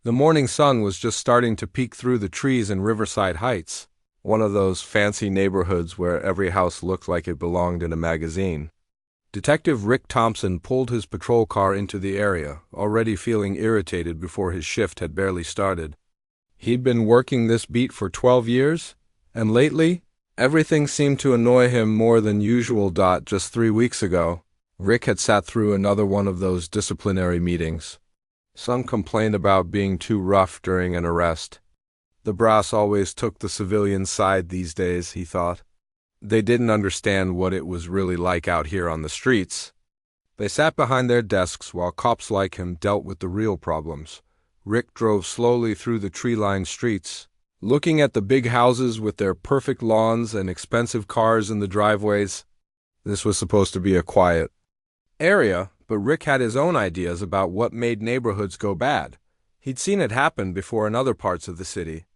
The morning sun was just starting to peek through the trees in Riverside Heights, one of those fancy neighborhoods where every house looked like it belonged in a magazine. Detective Rick Thompson pulled his patrol car into the area, already feeling irritated before his shift had barely started. He'd been working this beat for 12 years, and lately, everything seemed to annoy him more than usual. Just 3 weeks ago, Rick had sat through another one of those disciplinary meetings. Some complained about being too rough during an arrest. The brass always took the civilian side these days, he thought. They didn't understand what it was really like out here on the streets. They sat behind their desks while cops like him dealt with the real problems. Rick drove slowly through the tree-lined streets, looking at the big houses with their perfect lawns and expensive cars in the driveways. This was supposed to be a quiet area, but Rick had his own ideas about what made neighborhoods go bad. He'd seen it happen before in other parts of the city.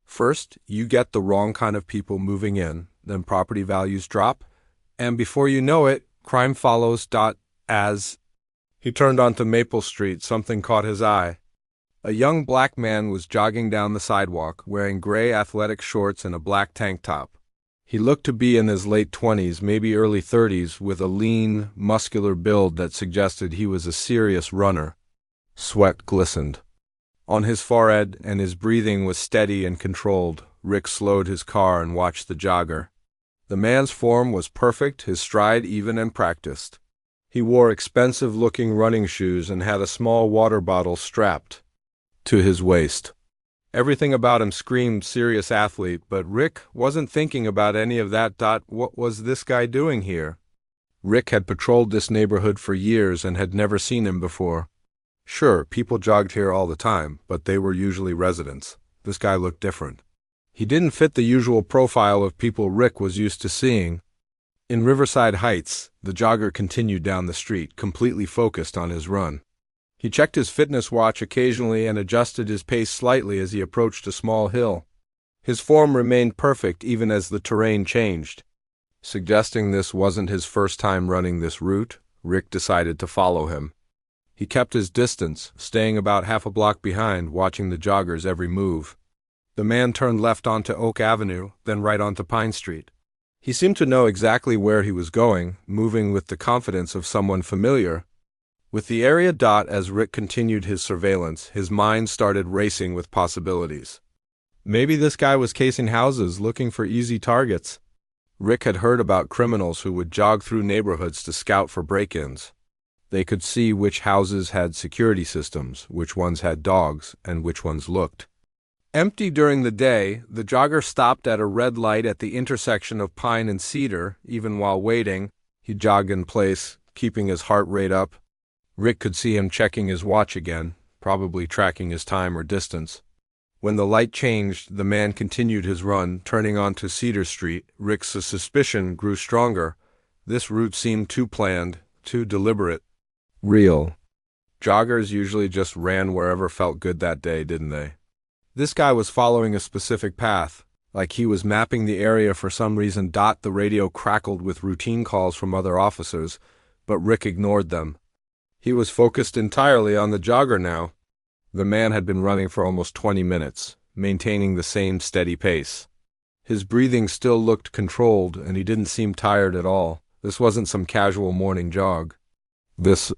First, you get the wrong kind of people moving in, then property values drop, and before you know it, crime follows. As he turned onto Maple Street, something caught his eye. A young black man was jogging down the sidewalk, wearing gray athletic shorts and a black tank top. He looked to be in his late 20s, maybe early 30s, with a lean, muscular build that suggested he was a serious runner. Sweat glistened on his forehead, and his breathing was steady and controlled. Rick slowed his car and watched the jogger. The man's form was perfect, his stride even and practiced. He wore expensive-looking running shoes and had a small water bottle strapped to his waist. Everything about him screamed serious athlete, but Rick wasn't thinking about any of that. What was this guy doing here? Rick had patrolled this neighborhood for years and had never seen him before. Sure, people jogged here all the time, but they were usually residents. This guy looked different. He didn't fit the usual profile of people Rick was used to seeing. In Riverside Heights, the jogger continued down the street, completely focused on his run. He checked his fitness watch occasionally and adjusted his pace slightly as he approached a small hill. His form remained perfect even as the terrain changed. Suggesting this wasn't his first time running this route, Rick decided to follow him. He kept his distance, staying about half a block behind, watching the jogger's every move. The man turned left onto Oak Avenue, then right onto Pine Street. He seemed to know exactly where he was going, moving with the confidence of someone familiar. With the area as Rick continued his surveillance, his mind started racing with possibilities. Maybe this guy was casing houses, looking for easy targets. Rick had heard about criminals who would jog through neighborhoods to scout for break-ins. They could see which houses had security systems, which ones had dogs, and which ones looked empty during the day. The jogger stopped at a red light at the intersection of Pine and Cedar. Even while waiting, he jogged in place, keeping his heart rate up. Rick could see him checking his watch again, probably tracking his time or distance. When the light changed, the man continued his run, turning onto Cedar Street. Rick's suspicion grew stronger. This route seemed too planned, too deliberate. Real. Joggers usually just ran wherever felt good that day, didn't they? This guy was following a specific path, like he was mapping the area for some reason. The radio crackled with routine calls from other officers, but Rick ignored them. He was focused entirely on the jogger now. The man had been running for almost 20 minutes, maintaining the same steady pace. His breathing still looked controlled, and he didn't seem tired at all. This wasn't some casual morning jog. This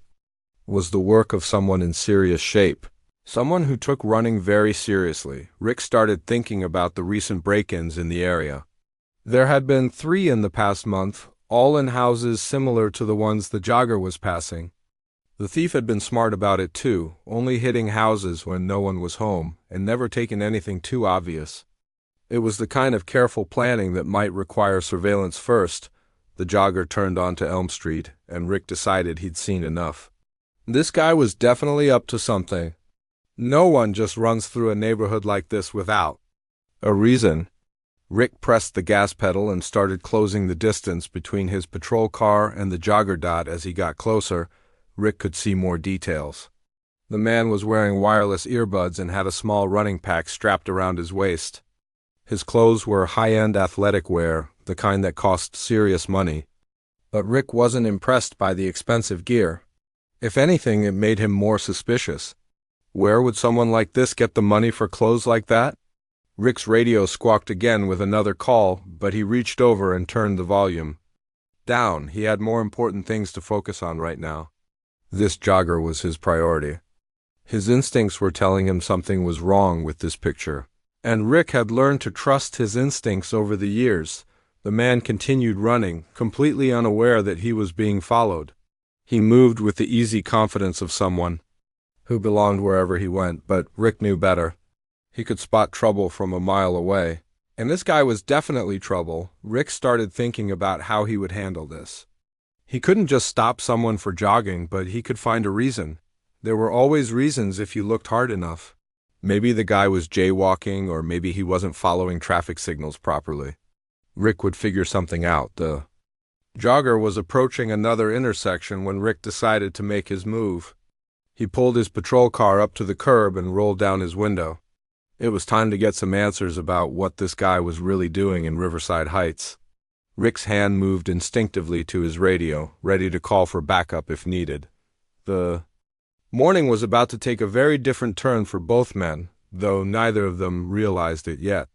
was the work of someone in serious shape. Someone who took running very seriously. Rick started thinking about the recent break-ins in the area. There had been 3 in the past month, all in houses similar to the ones the jogger was passing. The thief had been smart about it too, only hitting houses when no one was home, and never taking anything too obvious. It was the kind of careful planning that might require surveillance first. The jogger turned onto Elm Street, and Rick decided he'd seen enough. This guy was definitely up to something. No one just runs through a neighborhood like this without a reason. Rick pressed the gas pedal and started closing the distance between his patrol car and the jogger. As he got closer, Rick could see more details. The man was wearing wireless earbuds and had a small running pack strapped around his waist. His clothes were high-end athletic wear, the kind that cost serious money. But Rick wasn't impressed by the expensive gear. If anything, it made him more suspicious. Where would someone like this get the money for clothes like that? Rick's radio squawked again with another call, but he reached over and turned the volume down. He had more important things to focus on right now. This jogger was his priority. His instincts were telling him something was wrong with this picture, and Rick had learned to trust his instincts over the years. The man continued running, completely unaware that he was being followed. He moved with the easy confidence of someone who belonged wherever he went, but Rick knew better. He could spot trouble from a mile away. And this guy was definitely trouble. Rick started thinking about how he would handle this. He couldn't just stop someone for jogging, but he could find a reason. There were always reasons if you looked hard enough. Maybe the guy was jaywalking, or maybe he wasn't following traffic signals properly. Rick would figure something out. The jogger was approaching another intersection when Rick decided to make his move. He pulled his patrol car up to the curb and rolled down his window. It was time to get some answers about what this guy was really doing in Riverside Heights. Rick's hand moved instinctively to his radio, ready to call for backup if needed. The morning was about to take a very different turn for both men, though neither of them realized it yet.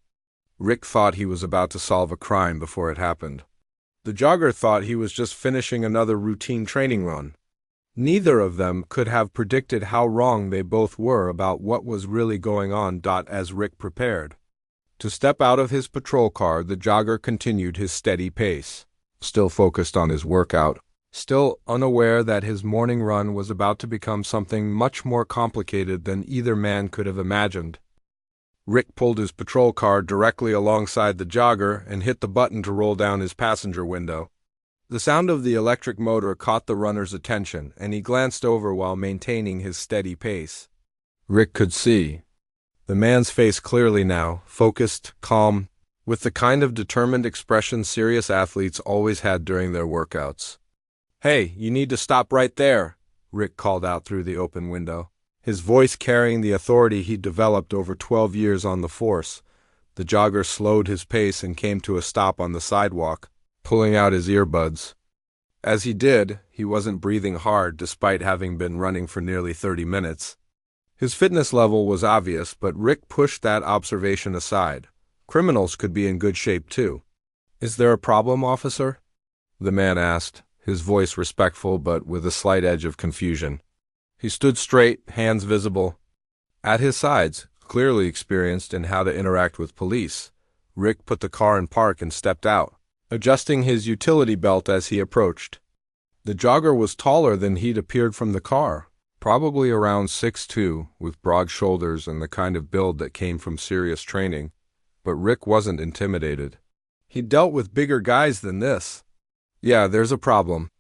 Rick thought he was about to solve a crime before it happened. The jogger thought he was just finishing another routine training run. Neither of them could have predicted how wrong they both were about what was really going on. As Rick prepared to step out of his patrol car, the jogger continued his steady pace, still focused on his workout, still unaware that his morning run was about to become something much more complicated than either man could have imagined. Rick pulled his patrol car directly alongside the jogger and hit the button to roll down his passenger window. The sound of the electric motor caught the runner's attention, and he glanced over while maintaining his steady pace. Rick could see the man's face clearly now, focused, calm, with the kind of determined expression serious athletes always had during their workouts. "Hey, you need to stop right there," Rick called out through the open window, his voice carrying the authority he'd developed over 12 years on the force. The jogger slowed his pace and came to a stop on the sidewalk, pulling out his earbuds. As he did, he wasn't breathing hard despite having been running for nearly 30 minutes. His fitness level was obvious, but Rick pushed that observation aside. Criminals could be in good shape too. "Is there a problem, officer?" the man asked, his voice respectful but with a slight edge of confusion. He stood straight, hands visible. At his sides, clearly experienced in how to interact with police, Rick put the car in park and stepped out, adjusting his utility belt as he approached. The jogger was taller than he'd appeared from the car, probably around 6'2", with broad shoulders and the kind of build that came from serious training, but Rick wasn't intimidated. He'd dealt with bigger guys than this. "Yeah, there's a problem,"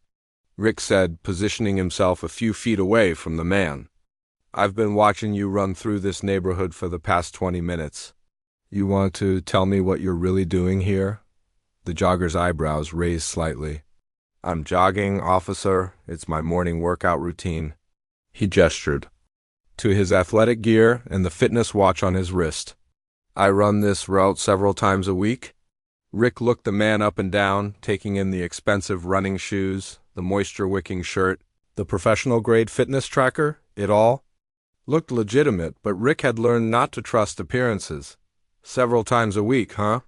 Rick said, positioning himself a few feet away from the man. "I've been watching you run through this neighborhood for the past 20 minutes. You want to tell me what you're really doing here?" The jogger's eyebrows raised slightly. "I'm jogging, officer. It's my morning workout routine." He gestured to his athletic gear and the fitness watch on his wrist. "I run this route several times a week." Rick looked the man up and down, taking in the expensive running shoes, the moisture-wicking shirt, the professional-grade fitness tracker. It all looked legitimate, but Rick had learned not to trust appearances. "Several times a week, huh?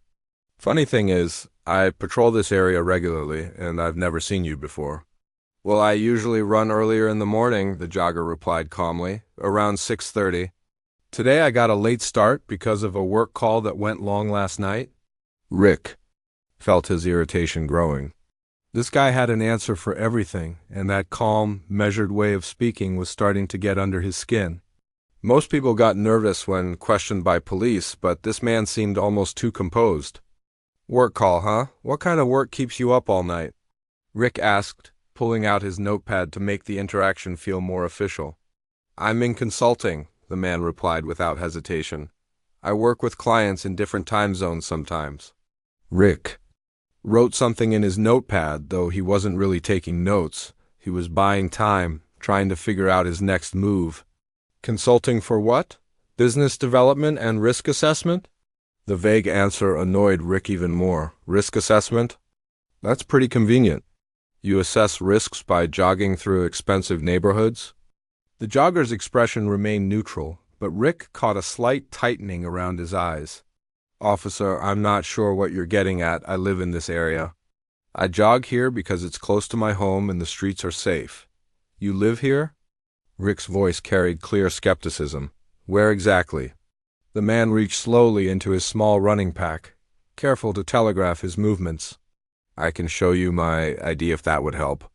Funny thing is, I patrol this area regularly, and I've never seen you before." "Well, I usually run earlier in the morning," the jogger replied calmly, "around 6:30. Today I got a late start because of a work call that went long last night." Rick felt his irritation growing. This guy had an answer for everything, and that calm, measured way of speaking was starting to get under his skin. Most people got nervous when questioned by police, but this man seemed almost too composed. "Work call, huh? What kind of work keeps you up all night?" Rick asked, pulling out his notepad to make the interaction feel more official. "I'm in consulting," the man replied without hesitation. "I work with clients in different time zones sometimes." Rick wrote something in his notepad, though he wasn't really taking notes. He was buying time, trying to figure out his next move. "Consulting for what? Business development and risk assessment?" The vague answer annoyed Rick even more. "Risk assessment? That's pretty convenient. You assess risks by jogging through expensive neighborhoods?" The jogger's expression remained neutral, but Rick caught a slight tightening around his eyes. "Officer, I'm not sure what you're getting at. I live in this area. I jog here because it's close to my home and the streets are safe. You live here?" Rick's voice carried clear skepticism. "Where exactly?" The man reached slowly into his small running pack, careful to telegraph his movements. "I can show you my ID if that would help."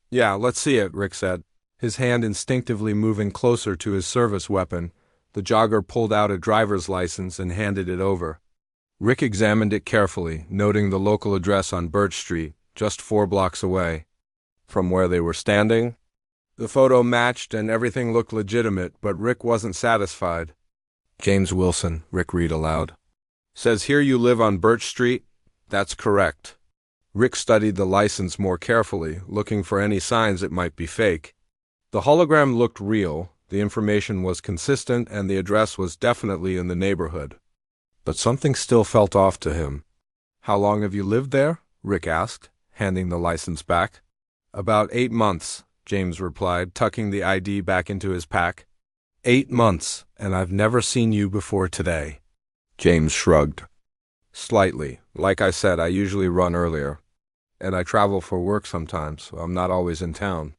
"Yeah, let's see it," Rick said, his hand instinctively moving closer to his service weapon. The jogger pulled out a driver's license and handed it over. Rick examined it carefully, noting the local address on Birch Street, just 4 blocks away. From where they were standing, the photo matched and everything looked legitimate, but Rick wasn't satisfied. "James Wilson," Rick read aloud. "Says here you live on Birch Street?" "That's correct." Rick studied the license more carefully, looking for any signs it might be fake. The hologram looked real, the information was consistent, and the address was definitely in the neighborhood. But something still felt off to him. "How long have you lived there?" Rick asked, handing the license back. "About 8 months," James replied, tucking the ID back into his pack. 8 months, and I've never seen you before today." James shrugged. "Slightly. Like I said, I usually run earlier. And I travel for work sometimes, so I'm not always in town."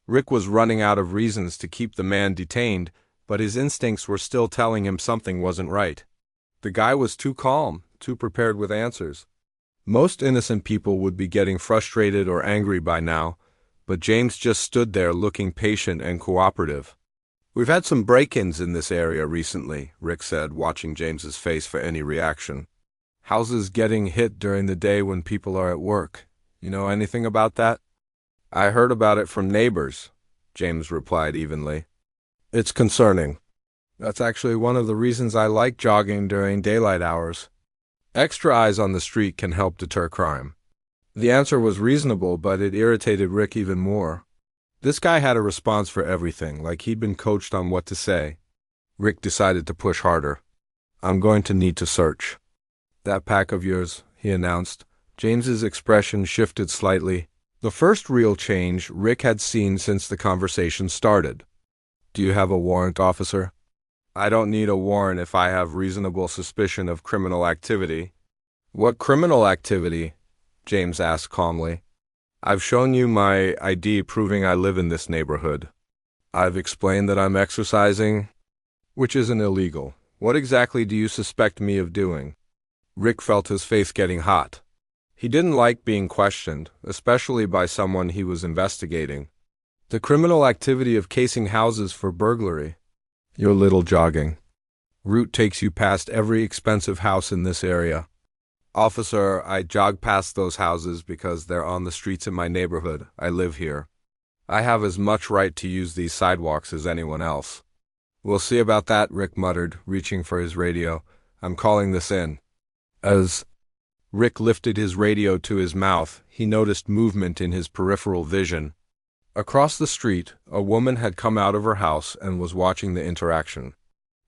Rick was running out of reasons to keep the man detained, but his instincts were still telling him something wasn't right. The guy was too calm, too prepared with answers. Most innocent people would be getting frustrated or angry by now, but James just stood there looking patient and cooperative. "We've had some break-ins in this area recently," Rick said, watching James's face for any reaction. "Houses getting hit during the day when people are at work. You know anything about that?" "I heard about it from neighbors," James replied evenly. "It's concerning. That's actually one of the reasons I like jogging during daylight hours. Extra eyes on the street can help deter crime." The answer was reasonable, but it irritated Rick even more. This guy had a response for everything, like he'd been coached on what to say. Rick decided to push harder. "I'm going to need to search." "That pack of yours," he announced. James's expression shifted slightly. The first real change Rick had seen since the conversation started. "Do you have a warrant, officer?" "I don't need a warrant if I have reasonable suspicion of criminal activity." "What criminal activity?" James asked calmly. "I've shown you my ID proving I live in this neighborhood. I've explained that I'm exercising, which isn't illegal. What exactly do you suspect me of doing?" Rick felt his face getting hot. He didn't like being questioned, especially by someone he was investigating. "The criminal activity of casing houses for burglary." "You're little jogging. Route takes you past every expensive house in this area." "Officer, I jog past those houses because they're on the streets in my neighborhood. I live here. I have as much right to use these sidewalks as anyone else." "We'll see about that," Rick muttered, reaching for his radio. "I'm calling this in." As Rick lifted his radio to his mouth, he noticed movement in his peripheral vision. Across the street, a woman had come out of her house and was watching the interaction.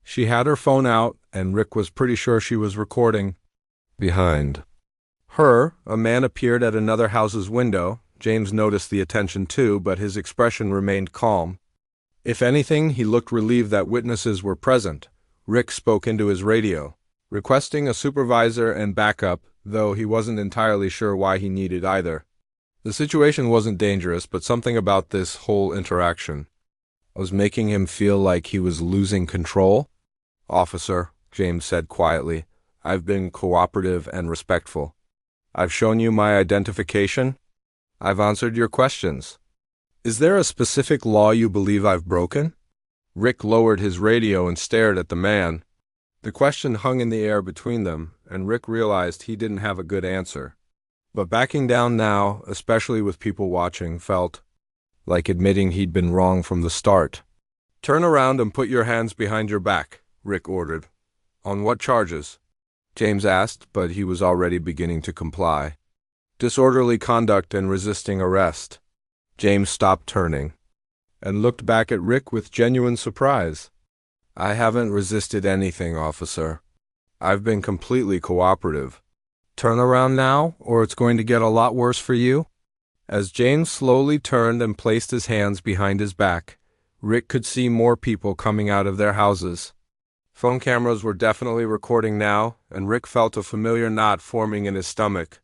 She had her phone out, and Rick was pretty sure she was recording. Behind her, a man appeared at another house's window. James noticed the attention too, but his expression remained calm. If anything, he looked relieved that witnesses were present. Rick spoke into his radio, requesting a supervisor and backup, though he wasn't entirely sure why he needed either. The situation wasn't dangerous, but something about this whole interaction was making him feel like he was losing control. "Officer," James said quietly, "I've been cooperative and respectful. I've shown you my identification. I've answered your questions. Is there a specific law you believe I've broken?" Rick lowered his radio and stared at the man. The question hung in the air between them, and Rick realized he didn't have a good answer. But backing down now, especially with people watching, felt like admitting he'd been wrong from the start. "Turn around and put your hands behind your back," Rick ordered. "On what charges?" James asked, but he was already beginning to comply. "Disorderly conduct and resisting arrest." James stopped turning and looked back at Rick with genuine surprise. "I haven't resisted anything, officer. I've been completely cooperative." "Turn around now, or it's going to get a lot worse for you." As James slowly turned and placed his hands behind his back, Rick could see more people coming out of their houses. Phone cameras were definitely recording now, and Rick felt a familiar knot forming in his stomach.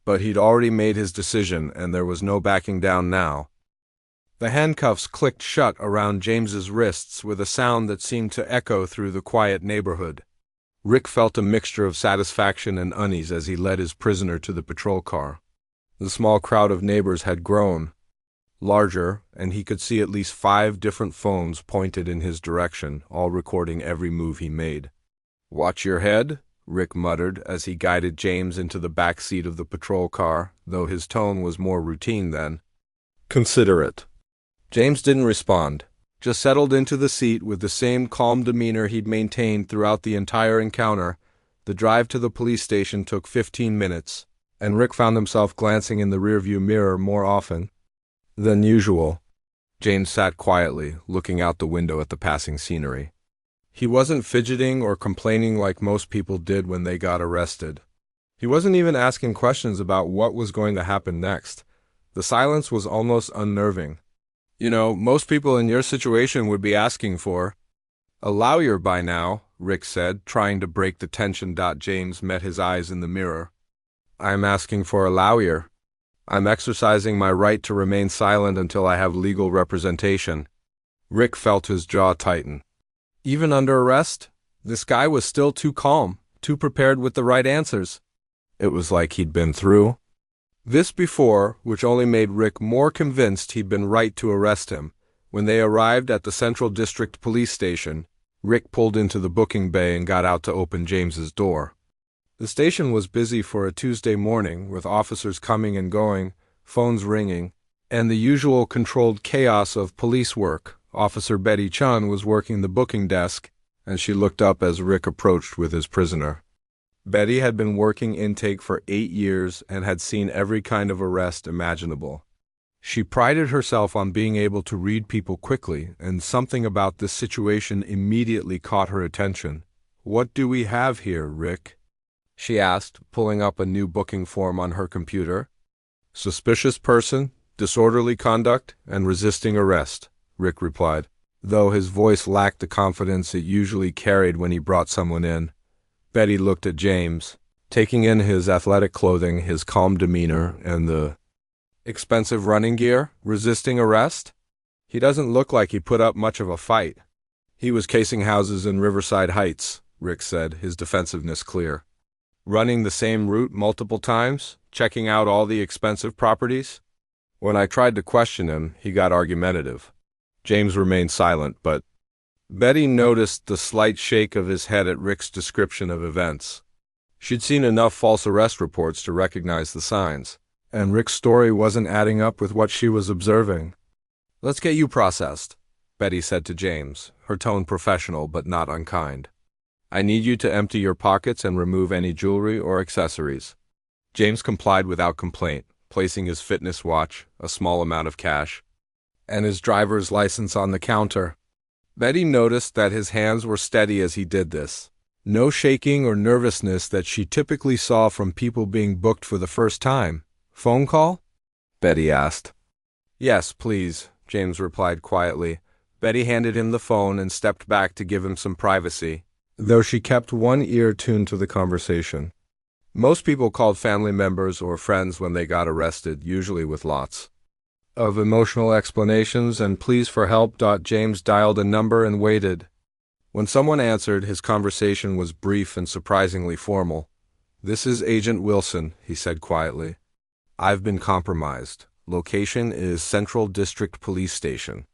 But he'd already made his decision, and there was no backing down now. The handcuffs clicked shut around James's wrists with a sound that seemed to echo through the quiet neighborhood. Rick felt a mixture of satisfaction and unease as he led his prisoner to the patrol car. The small crowd of neighbors had grown larger, and he could see at least 5 different phones pointed in his direction, all recording every move he made. "Watch your head," Rick muttered as he guided James into the back seat of the patrol car, though his tone was more routine then. "Consider it." James didn't respond, just settled into the seat with the same calm demeanor he'd maintained throughout the entire encounter. The drive to the police station took 15 minutes, and Rick found himself glancing in the rearview mirror more often than usual. James sat quietly, looking out the window at the passing scenery. He wasn't fidgeting or complaining like most people did when they got arrested. He wasn't even asking questions about what was going to happen next. The silence was almost unnerving. Most people in your situation would be asking for a lawyer by now, Rick said, trying to break the tension. James met his eyes in the mirror. "I'm asking for a lawyer. I'm exercising my right to remain silent until I have legal representation." Rick felt his jaw tighten. Even under arrest, this guy was still too calm, too prepared with the right answers. It was like he'd been through this before, which only made Rick more convinced he'd been right to arrest him. When they arrived at the Central District Police Station, Rick pulled into the booking bay and got out to open James's door. The station was busy for a Tuesday morning, with officers coming and going, phones ringing, and the usual controlled chaos of police work. Officer Betty Chun was working the booking desk, and she looked up as Rick approached with his prisoner. Betty had been working intake for 8 years and had seen every kind of arrest imaginable. She prided herself on being able to read people quickly, and something about this situation immediately caught her attention. "What do we have here, Rick?" she asked, pulling up a new booking form on her computer. "Suspicious person, disorderly conduct, and resisting arrest," Rick replied, though his voice lacked the confidence it usually carried when he brought someone in. Betty looked at James, taking in his athletic clothing, his calm demeanor, and the expensive running gear. "Resisting arrest? He doesn't look like he put up much of a fight." "He was casing houses in Riverside Heights," Rick said, his defensiveness clear. "Running the same route multiple times, checking out all the expensive properties." When I tried to question him, he got argumentative. James remained silent, but Betty noticed the slight shake of his head at Rick's description of events. She'd seen enough false arrest reports to recognize the signs, and Rick's story wasn't adding up with what she was observing. "Let's get you processed," Betty said to James, her tone professional but not unkind. "I need you to empty your pockets and remove any jewelry or accessories." James complied without complaint, placing his fitness watch, a small amount of cash, and his driver's license on the counter. Betty noticed that his hands were steady as he did this. No shaking or nervousness that she typically saw from people being booked for the first time. "Phone call?" Betty asked. "Yes, please," James replied quietly. Betty handed him the phone and stepped back to give him some privacy, though she kept one ear tuned to the conversation. Most people called family members or friends when they got arrested, usually with lots of emotional explanations and pleas for help. James dialed a number and waited. When someone answered, his conversation was brief and surprisingly formal. "This is Agent Wilson," he said quietly. "I've been compromised. Location is Central District Police Station.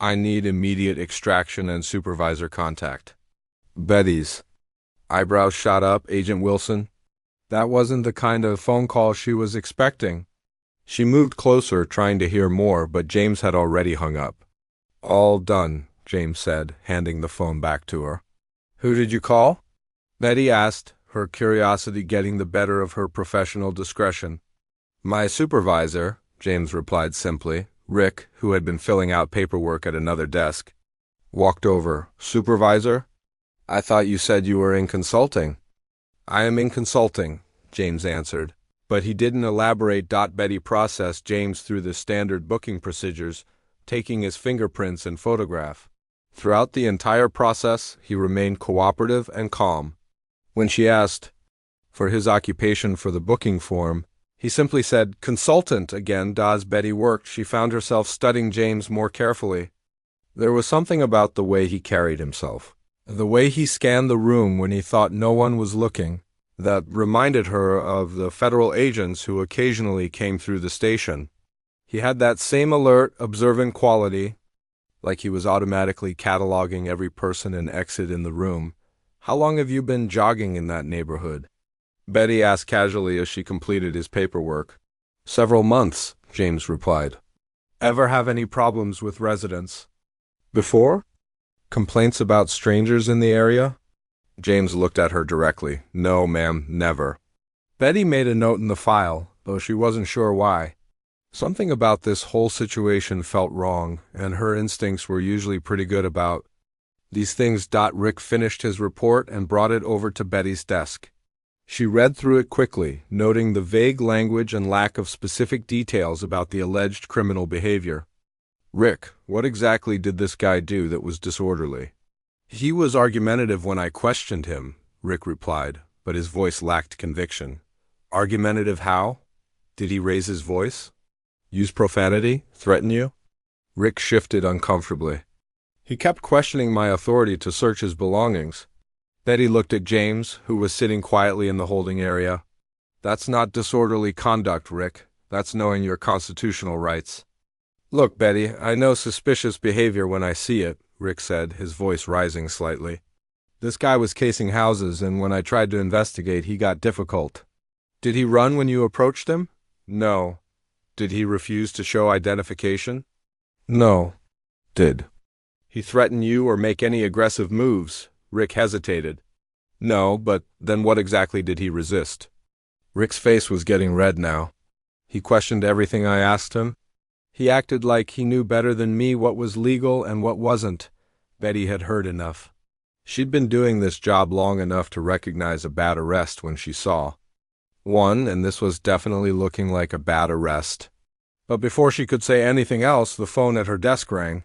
I need immediate extraction and supervisor contact." Betty's eyebrows shot up. "Agent Wilson?" That wasn't the kind of phone call she was expecting. She moved closer, trying to hear more, but James had already hung up. "All done," James said, handing the phone back to her. "Who did you call?" Betty asked, her curiosity getting the better of her professional discretion. "My supervisor," James replied simply. Rick, who had been filling out paperwork at another desk, walked over. "Supervisor? I thought you said you were in consulting." "I am in consulting," James answered. But he didn't elaborate. Betty processed James through the standard booking procedures, taking his fingerprints and photograph. Throughout the entire process, he remained cooperative and calm. When she asked for his occupation for the booking form, he simply said, "Consultant," again. As Betty worked, she found herself studying James more carefully. There was something about the way he carried himself, the way he scanned the room when he thought no one was looking, that reminded her of the federal agents who occasionally came through the station. He had that same alert, observant quality, like he was automatically cataloging every person and exit in the room. "How long have you been jogging in that neighborhood?" Betty asked casually as she completed his paperwork. "Several months," James replied. "Ever have any problems with residents before? Complaints about strangers in the area?" James looked at her directly. "No, ma'am, never." Betty made a note in the file, though she wasn't sure why. Something about this whole situation felt wrong, and her instincts were usually pretty good about these things. Rick finished his report and brought it over to Betty's desk. She read through it quickly, noting the vague language and lack of specific details about the alleged criminal behavior. "Rick, what exactly did this guy do that was disorderly?" "He was argumentative when I questioned him," Rick replied, but his voice lacked conviction. "Argumentative how? Did he raise his voice? Use profanity? Threaten you?" Rick shifted uncomfortably. "He kept questioning my authority to search his belongings." Betty looked at James, who was sitting quietly in the holding area. "That's not disorderly conduct, Rick. That's knowing your constitutional rights." "Look, Betty, I know suspicious behavior when I see it," Rick said, his voice rising slightly. "This guy was casing houses, and when I tried to investigate, he got difficult." "Did he run when you approached him?" "No." "Did he refuse to show identification?" "No." "Did he threaten you or make any aggressive moves?" Rick hesitated. "No, but then what exactly did he resist?" Rick's face was getting red now. "He questioned everything I asked him. He acted like he knew better than me what was legal and what wasn't." Betty had heard enough. She'd been doing this job long enough to recognize a bad arrest when she saw one, and this was definitely looking like a bad arrest. But before she could say anything else, the phone at her desk rang.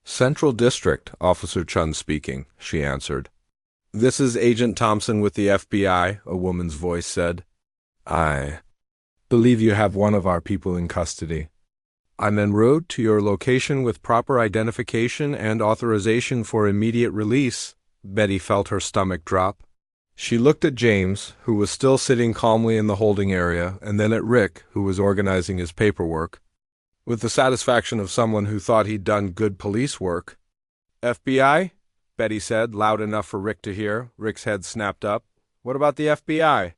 "Central District, Officer Chun speaking," she answered. "This is Agent Thompson with the FBI," a woman's voice said. "I believe you have one of our people in custody. I'm en route to your location with proper identification and authorization for immediate release." Betty felt her stomach drop. She looked at James, who was still sitting calmly in the holding area, and then at Rick, who was organizing his paperwork, with the satisfaction of someone who thought he'd done good police work. "FBI?" Betty said, loud enough for Rick to hear. Rick's head snapped up. "What about the FBI?"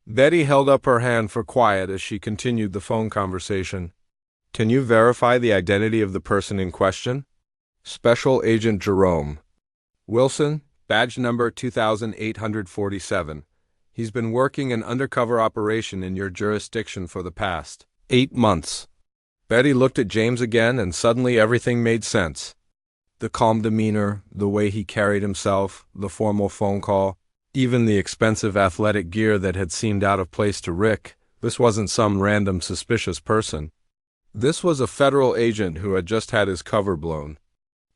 Betty held up her hand for quiet as she continued the phone conversation. "Can you verify the identity of the person in question?" "Special Agent Jerome Wilson, badge number 2847. He's been working an undercover operation in your jurisdiction for the past 8 months. Betty looked at James again, and suddenly everything made sense. The calm demeanor, the way he carried himself, the formal phone call, even the expensive athletic gear that had seemed out of place to Rick. This wasn't some random suspicious person. This was a federal agent who had just had his cover blown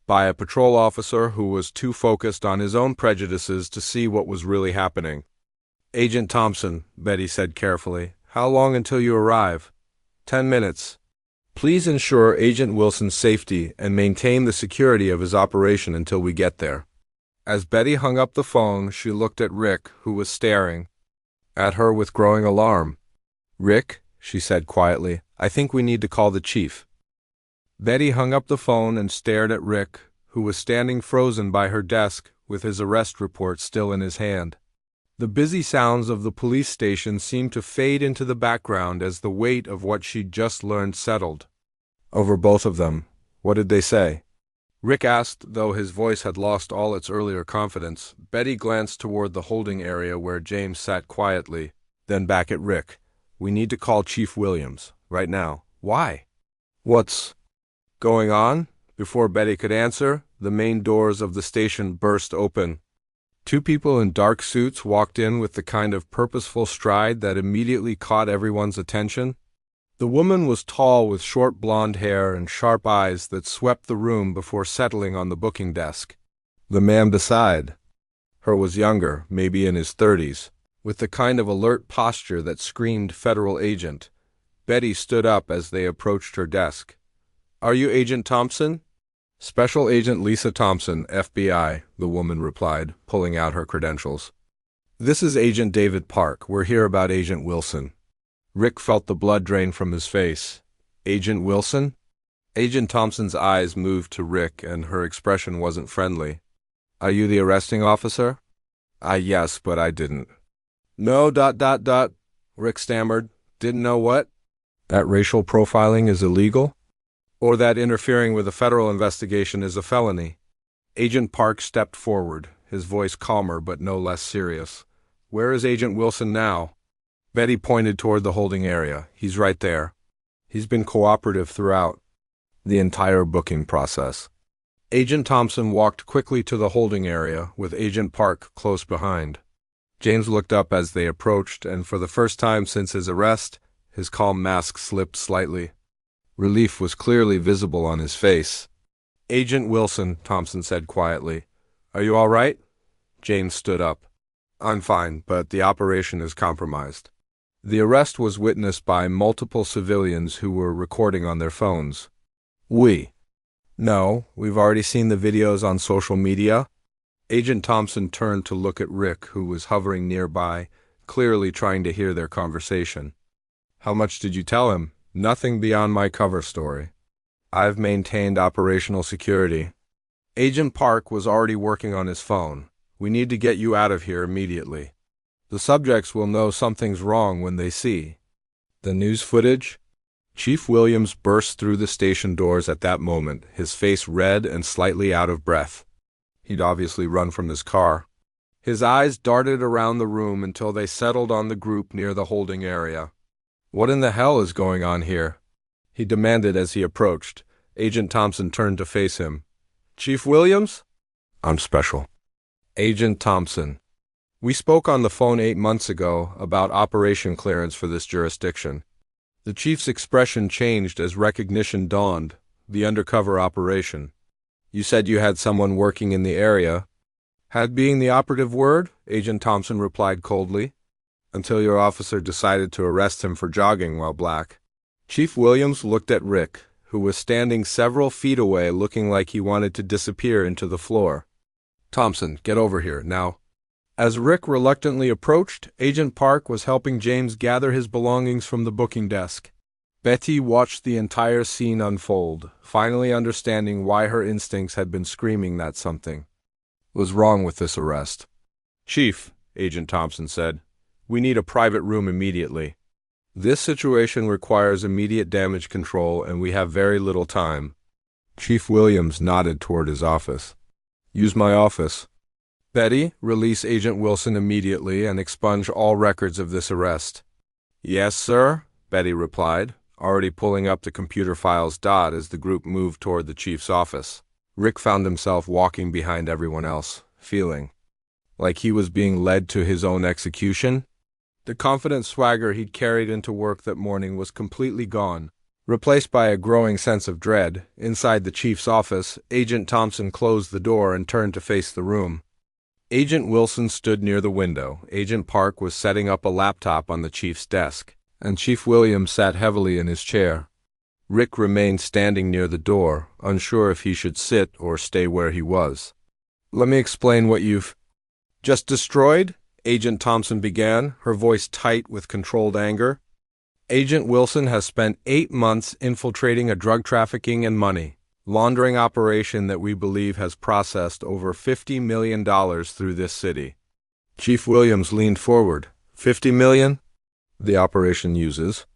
by a patrol officer who was too focused on his own prejudices to see what was really happening. "Agent Thompson," Betty said carefully, "how long until you arrive?" 10 minutes. Please ensure Agent Wilson's safety and maintain the security of his operation until we get there." As Betty hung up the phone, she looked at Rick, who was staring at her with growing alarm. "Rick," she said quietly, "I think we need to call the chief." Betty hung up the phone and stared at Rick, who was standing frozen by her desk with his arrest report still in his hand. The busy sounds of the police station seemed to fade into the background as the weight of what she'd just learned settled over both of them. "What did they say?" Rick asked, though his voice had lost all its earlier confidence. Betty glanced toward the holding area where James sat quietly, then back at Rick. "We need to call Chief Williams, right now." "Why?" "What's going on?" Before Betty could answer, the main doors of the station burst open. 2 people in dark suits walked in with the kind of purposeful stride that immediately caught everyone's attention. The woman was tall with short blonde hair and sharp eyes that swept the room before settling on the booking desk. The man beside her was younger, maybe in his 30s, with the kind of alert posture that screamed federal agent. Betty stood up as they approached her desk. "Are you Agent Thompson?" "Special Agent Lisa Thompson, FBI," the woman replied, pulling out her credentials. "This is Agent David Park. We're here about Agent Wilson." Rick felt the blood drain from his face. "Agent Wilson?" Agent Thompson's eyes moved to Rick, and her expression wasn't friendly. "Are you the arresting officer?" Yes, but I didn't." "No, ... Rick stammered. "Didn't know what?" "That racial profiling is illegal?" "Or that interfering with a federal investigation is a felony." Agent Park stepped forward, his voice calmer but no less serious. "Where is Agent Wilson now?" Betty pointed toward the holding area. "He's right there. He's been cooperative throughout the entire booking process." Agent Thompson walked quickly to the holding area, with Agent Park close behind. James looked up as they approached, and for the first time since his arrest, his calm mask slipped slightly. Relief was clearly visible on his face. "Agent Wilson," Thompson said quietly. "Are you all right?" James stood up. "I'm fine, but the operation is compromised." The arrest was witnessed by multiple civilians who were recording on their phones. "No, we've already seen the videos on social media." Agent Thompson turned to look at Rick, who was hovering nearby, clearly trying to hear their conversation. "How much did you tell him?" "Nothing beyond my cover story. I've maintained operational security." Agent Park was already working on his phone. "We need to get you out of here immediately. The subjects will know something's wrong when they see the news footage." Chief Williams burst through the station doors at that moment, his face red and slightly out of breath. He'd obviously run from his car. His eyes darted around the room until they settled on the group near the holding area. "What in the hell is going on here?" he demanded as he approached. Agent Thompson turned to face him. "Chief Williams?" "I'm special Agent Thompson. We spoke on the phone 8 months ago about operation clearance for this jurisdiction." The chief's expression changed as recognition dawned. "The undercover operation. You said you had someone working in the area." "Had being the operative word," Agent Thompson replied coldly. "Until your officer decided to arrest him for jogging while black." Chief Williams looked at Rick, who was standing several feet away looking like he wanted to disappear into the floor. "Thompson, get over here, now." As Rick reluctantly approached, Agent Park was helping James gather his belongings from the booking desk. Betty watched the entire scene unfold, finally understanding why her instincts had been screaming that something was wrong with this arrest. "Chief," Agent Thompson said, "we need a private room immediately. This situation requires immediate damage control, and we have very little time." Chief Williams nodded toward his office. "Use my office." "Betty, release Agent Wilson immediately and expunge all records of this arrest." "Yes, sir," Betty replied, already pulling up the computer files as the group moved toward the chief's office. Rick found himself walking behind everyone else, feeling like he was being led to his own execution. The confident swagger he'd carried into work that morning was completely gone, replaced by a growing sense of dread. Inside the chief's office, Agent Thompson closed the door and turned to face the room. Agent Wilson stood near the window. Agent Park was setting up a laptop on the chief's desk, and Chief Williams sat heavily in his chair. Rick remained standing near the door, unsure if he should sit or stay where he was. "Let me explain what you've just destroyed," Agent Thompson began, her voice tight with controlled anger. "Agent Wilson has spent 8 months infiltrating a drug trafficking and money laundering operation that we believe has processed over $50 million through this city." Chief Williams leaned forward. "50 million? The operation uses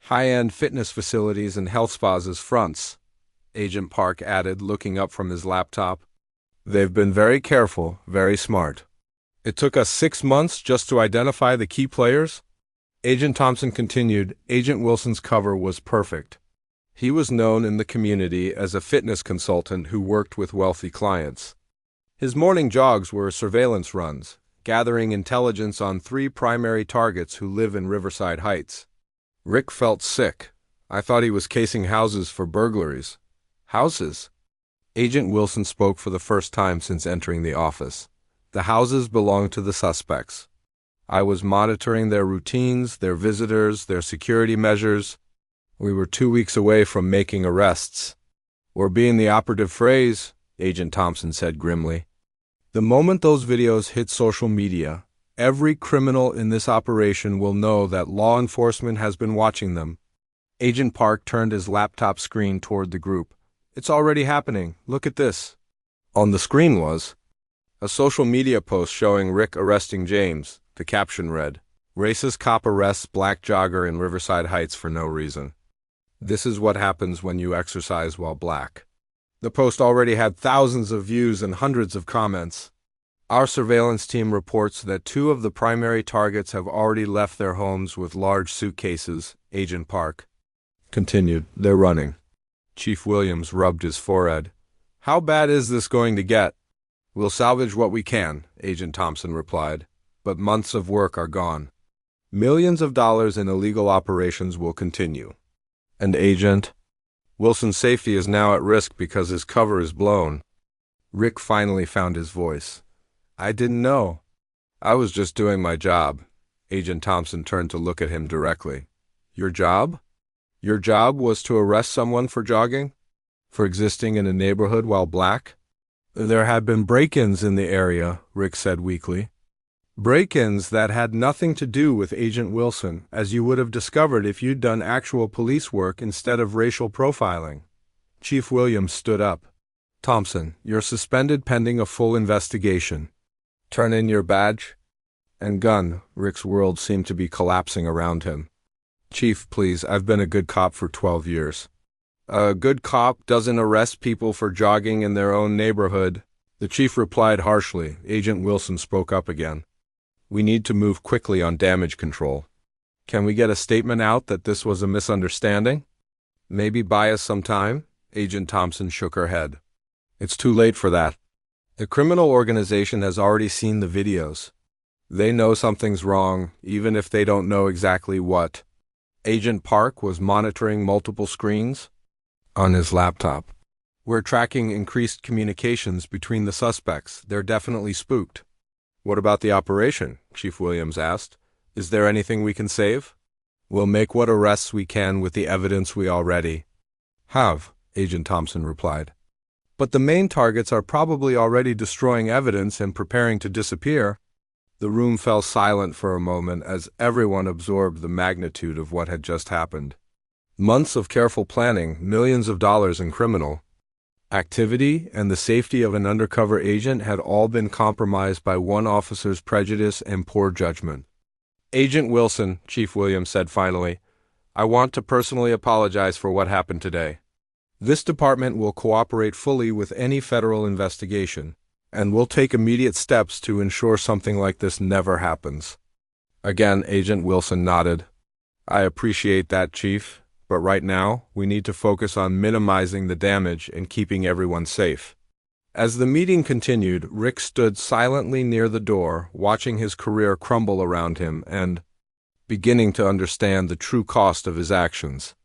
high-end fitness facilities and health spas as fronts," Agent Park added, looking up from his laptop. "They've been very careful, very smart. It took us 6 months just to identify the key players." Agent Thompson continued. "Agent Wilson's cover was perfect. He was known in the community as a fitness consultant who worked with wealthy clients. His morning jogs were surveillance runs, gathering intelligence on 3 primary targets who live in Riverside Heights." Rick felt sick. I thought he was casing houses for burglaries. Houses? Agent Wilson spoke for the first time since entering the office. The houses belonged to the suspects. I was monitoring their routines, their visitors, their security measures. We were 2 weeks away from making arrests. Or being the operative phrase, Agent Thompson said grimly. The moment those videos hit social media, every criminal in this operation will know that law enforcement has been watching them. Agent Park turned his laptop screen toward the group. It's already happening. Look at this. On the screen was a social media post showing Rick arresting James. The caption read, "Racist cop arrests black jogger in Riverside Heights for no reason. This is what happens when you exercise while black." The post already had thousands of views and hundreds of comments. Our surveillance team reports that 2 of the primary targets have already left their homes with large suitcases, Agent Park continued. They're running. Chief Williams rubbed his forehead. How bad is this going to get? We'll salvage what we can, Agent Thompson replied, but months of work are gone. Millions of dollars in illegal operations will continue. And Agent Wilson's safety is now at risk because his cover is blown. Rick finally found his voice. I didn't know. I was just doing my job. Agent Thompson turned to look at him directly. Your job? Your job was to arrest someone for jogging? For existing in a neighborhood while black? There had been break-ins in the area, Rick said weakly. Break-ins that had nothing to do with Agent Wilson, as you would have discovered if you'd done actual police work instead of racial profiling. Chief Williams stood up. Thompson, you're suspended pending a full investigation. Turn in your badge and gun. Rick's world seemed to be collapsing around him. Chief, please, I've been a good cop for 12 years. A good cop doesn't arrest people for jogging in their own neighborhood. The chief replied harshly. Agent Wilson spoke up again. We need to move quickly on damage control. Can we get a statement out that this was a misunderstanding? Maybe buy us some time? Agent Thompson shook her head. It's too late for that. The criminal organization has already seen the videos. They know something's wrong, even if they don't know exactly what. Agent Park was monitoring multiple screens on his laptop. We're tracking increased communications between the suspects. They're definitely spooked. What about the operation? Chief Williams asked. Is there anything we can save? We'll make what arrests we can with the evidence we already have, Agent Thompson replied. But the main targets are probably already destroying evidence and preparing to disappear. The room fell silent for a moment as everyone absorbed the magnitude of what had just happened. Months of careful planning, millions of dollars in criminal activity, and the safety of an undercover agent had all been compromised by one officer's prejudice and poor judgment. Agent Wilson, Chief Williams said finally, I want to personally apologize for what happened today. This department will cooperate fully with any federal investigation, and we'll take immediate steps to ensure something like this never happens. Again, Agent Wilson nodded. I appreciate that, Chief, but right now, we need to focus on minimizing the damage and keeping everyone safe. As the meeting continued, Rick stood silently near the door, watching his career crumble around him and beginning to understand the true cost of his actions.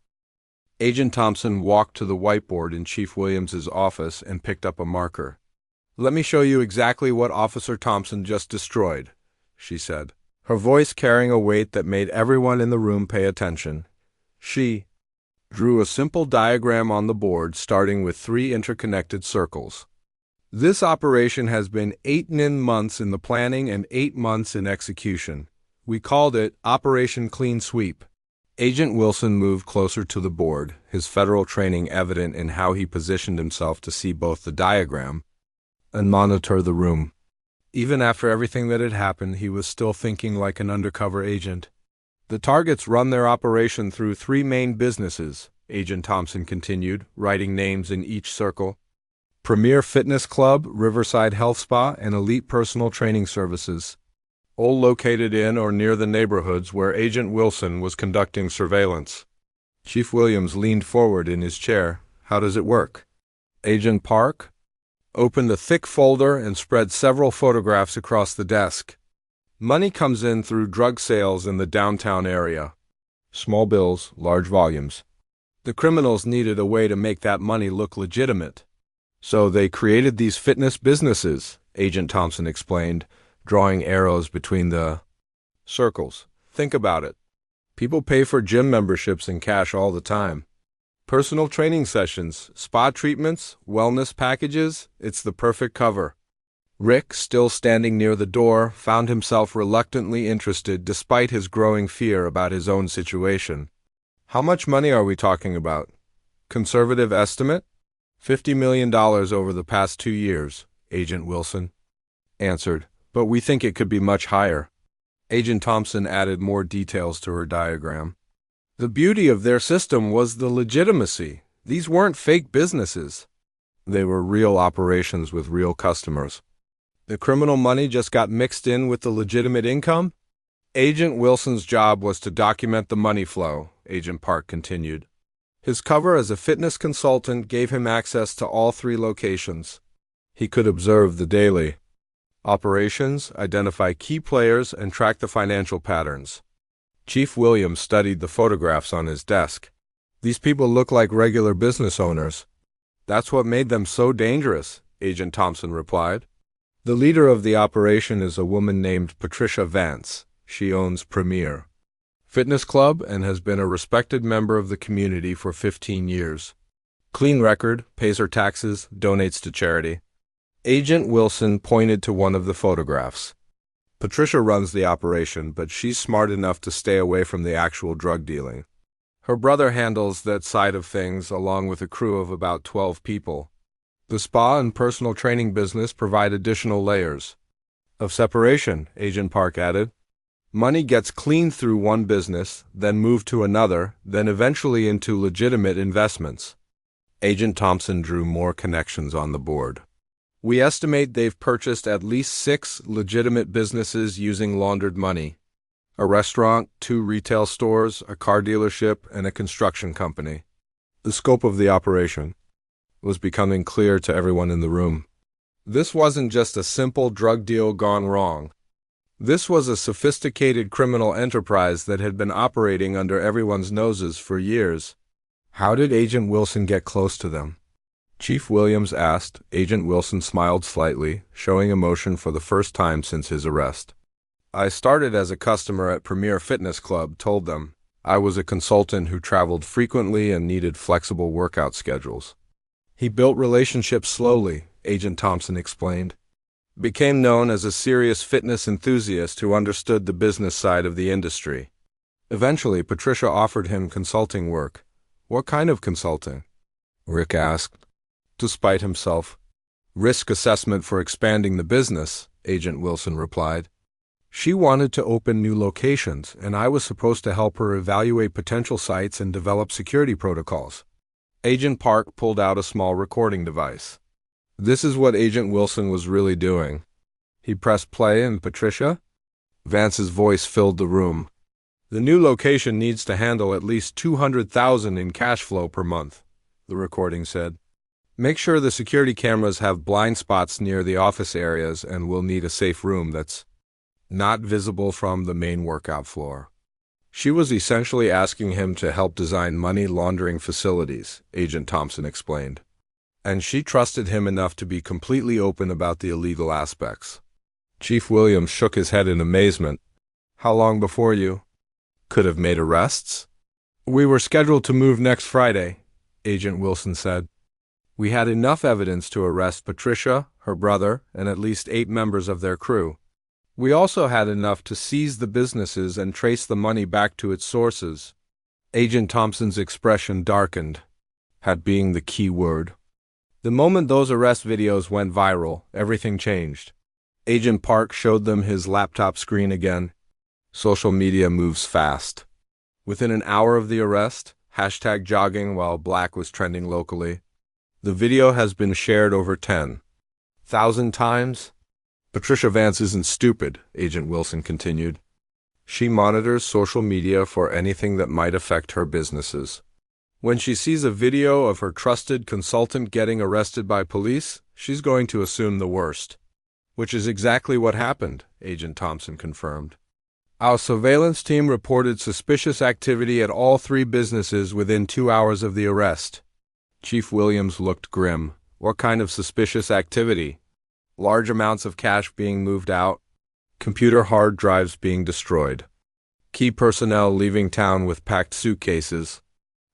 Agent Thompson walked to the whiteboard in Chief Williams's office and picked up a marker. Let me show you exactly what Officer Thompson just destroyed, she said, her voice carrying a weight that made everyone in the room pay attention. She drew a simple diagram on the board starting with 3 interconnected circles. This operation has been 8 months in the planning and 8 months in execution. We called it Operation Clean Sweep. Agent Wilson moved closer to the board, his federal training evident in how he positioned himself to see both the diagram and monitor the room. Even after everything that had happened, he was still thinking like an undercover agent. The targets run their operation through 3 main businesses, Agent Thompson continued, writing names in each circle. Premier Fitness Club, Riverside Health Spa, and Elite Personal Training Services, all located in or near the neighborhoods where Agent Wilson was conducting surveillance. Chief Williams leaned forward in his chair. How does it work? Agent Park opened a thick folder and spread several photographs across the desk. Money comes in through drug sales in the downtown area. Small bills, large volumes. The criminals needed a way to make that money look legitimate. So they created these fitness businesses, Agent Thompson explained, drawing arrows between the circles. Think about it. People pay for gym memberships in cash all the time. Personal training sessions, spa treatments, wellness packages, it's the perfect cover. Rick, still standing near the door, found himself reluctantly interested despite his growing fear about his own situation. How much money are we talking about? Conservative estimate? $50 million over the past 2 years, Agent Wilson answered, but we think it could be much higher. Agent Thompson added more details to her diagram. The beauty of their system was the legitimacy. These weren't fake businesses. They were real operations with real customers. The criminal money just got mixed in with the legitimate income? Agent Wilson's job was to document the money flow, Agent Park continued. His cover as a fitness consultant gave him access to all 3 locations. He could observe the daily operations, identify key players, and track the financial patterns. Chief Williams studied the photographs on his desk. These people look like regular business owners. That's what made them so dangerous, Agent Thompson replied. The leader of the operation is a woman named Patricia Vance. She owns Premier Fitness Club and has been a respected member of the community for 15 years. Clean record, pays her taxes, donates to charity. Agent Wilson pointed to one of the photographs. Patricia runs the operation, but she's smart enough to stay away from the actual drug dealing. Her brother handles that side of things along with a crew of about 12 people. The spa and personal training business provide additional layers of separation, Agent Park added. Money gets cleaned through one business, then moved to another, then eventually into legitimate investments. Agent Thompson drew more connections on the board. We estimate they've purchased at least 6 legitimate businesses using laundered money. A restaurant, 2 retail stores, a car dealership, and a construction company. The scope of the operation was becoming clear to everyone in the room. This wasn't just a simple drug deal gone wrong. This was a sophisticated criminal enterprise that had been operating under everyone's noses for years. How did Agent Wilson get close to them? Chief Williams asked. Agent Wilson smiled slightly, showing emotion for the first time since his arrest. I started as a customer at Premier Fitness Club, told them. I was a consultant who traveled frequently and needed flexible workout schedules. He built relationships slowly, Agent Thompson explained. Became known as a serious fitness enthusiast who understood the business side of the industry. Eventually, Patricia offered him consulting work. What kind of consulting? Rick asked. To spite himself. Risk assessment for expanding the business, Agent Wilson replied. She wanted to open new locations, and I was supposed to help her evaluate potential sites and develop security protocols. Agent Park pulled out a small recording device. This is what Agent Wilson was really doing. He pressed play and Patricia? Vance's voice filled the room. The new location needs to handle at least $200,000 in cash flow per month, the recording said. Make sure the security cameras have blind spots near the office areas, and we'll need a safe room that's not visible from the main workout floor. She was essentially asking him to help design money laundering facilities, Agent Thompson explained. And she trusted him enough to be completely open about the illegal aspects. Chief Williams shook his head in amazement. How long before you could have made arrests? We were scheduled to move next Friday, Agent Wilson said. We had enough evidence to arrest Patricia, her brother, and at least 8 members of their crew. We also had enough to seize the businesses and trace the money back to its sources. Agent Thompson's expression darkened, had being the key word. The moment those arrest videos went viral, everything changed. Agent Park showed them his laptop screen again. Social media moves fast. Within an hour of the arrest, #jogging while black was trending locally. The video has been shared over 10,000 times. Patricia Vance isn't stupid, Agent Wilson continued. She monitors social media for anything that might affect her businesses. When she sees a video of her trusted consultant getting arrested by police, she's going to assume the worst. Which is exactly what happened, Agent Thompson confirmed. Our surveillance team reported suspicious activity at all three businesses within 2 hours of the arrest. Chief Williams looked grim. What kind of suspicious activity? Large amounts of cash being moved out, computer hard drives being destroyed, key personnel leaving town with packed suitcases.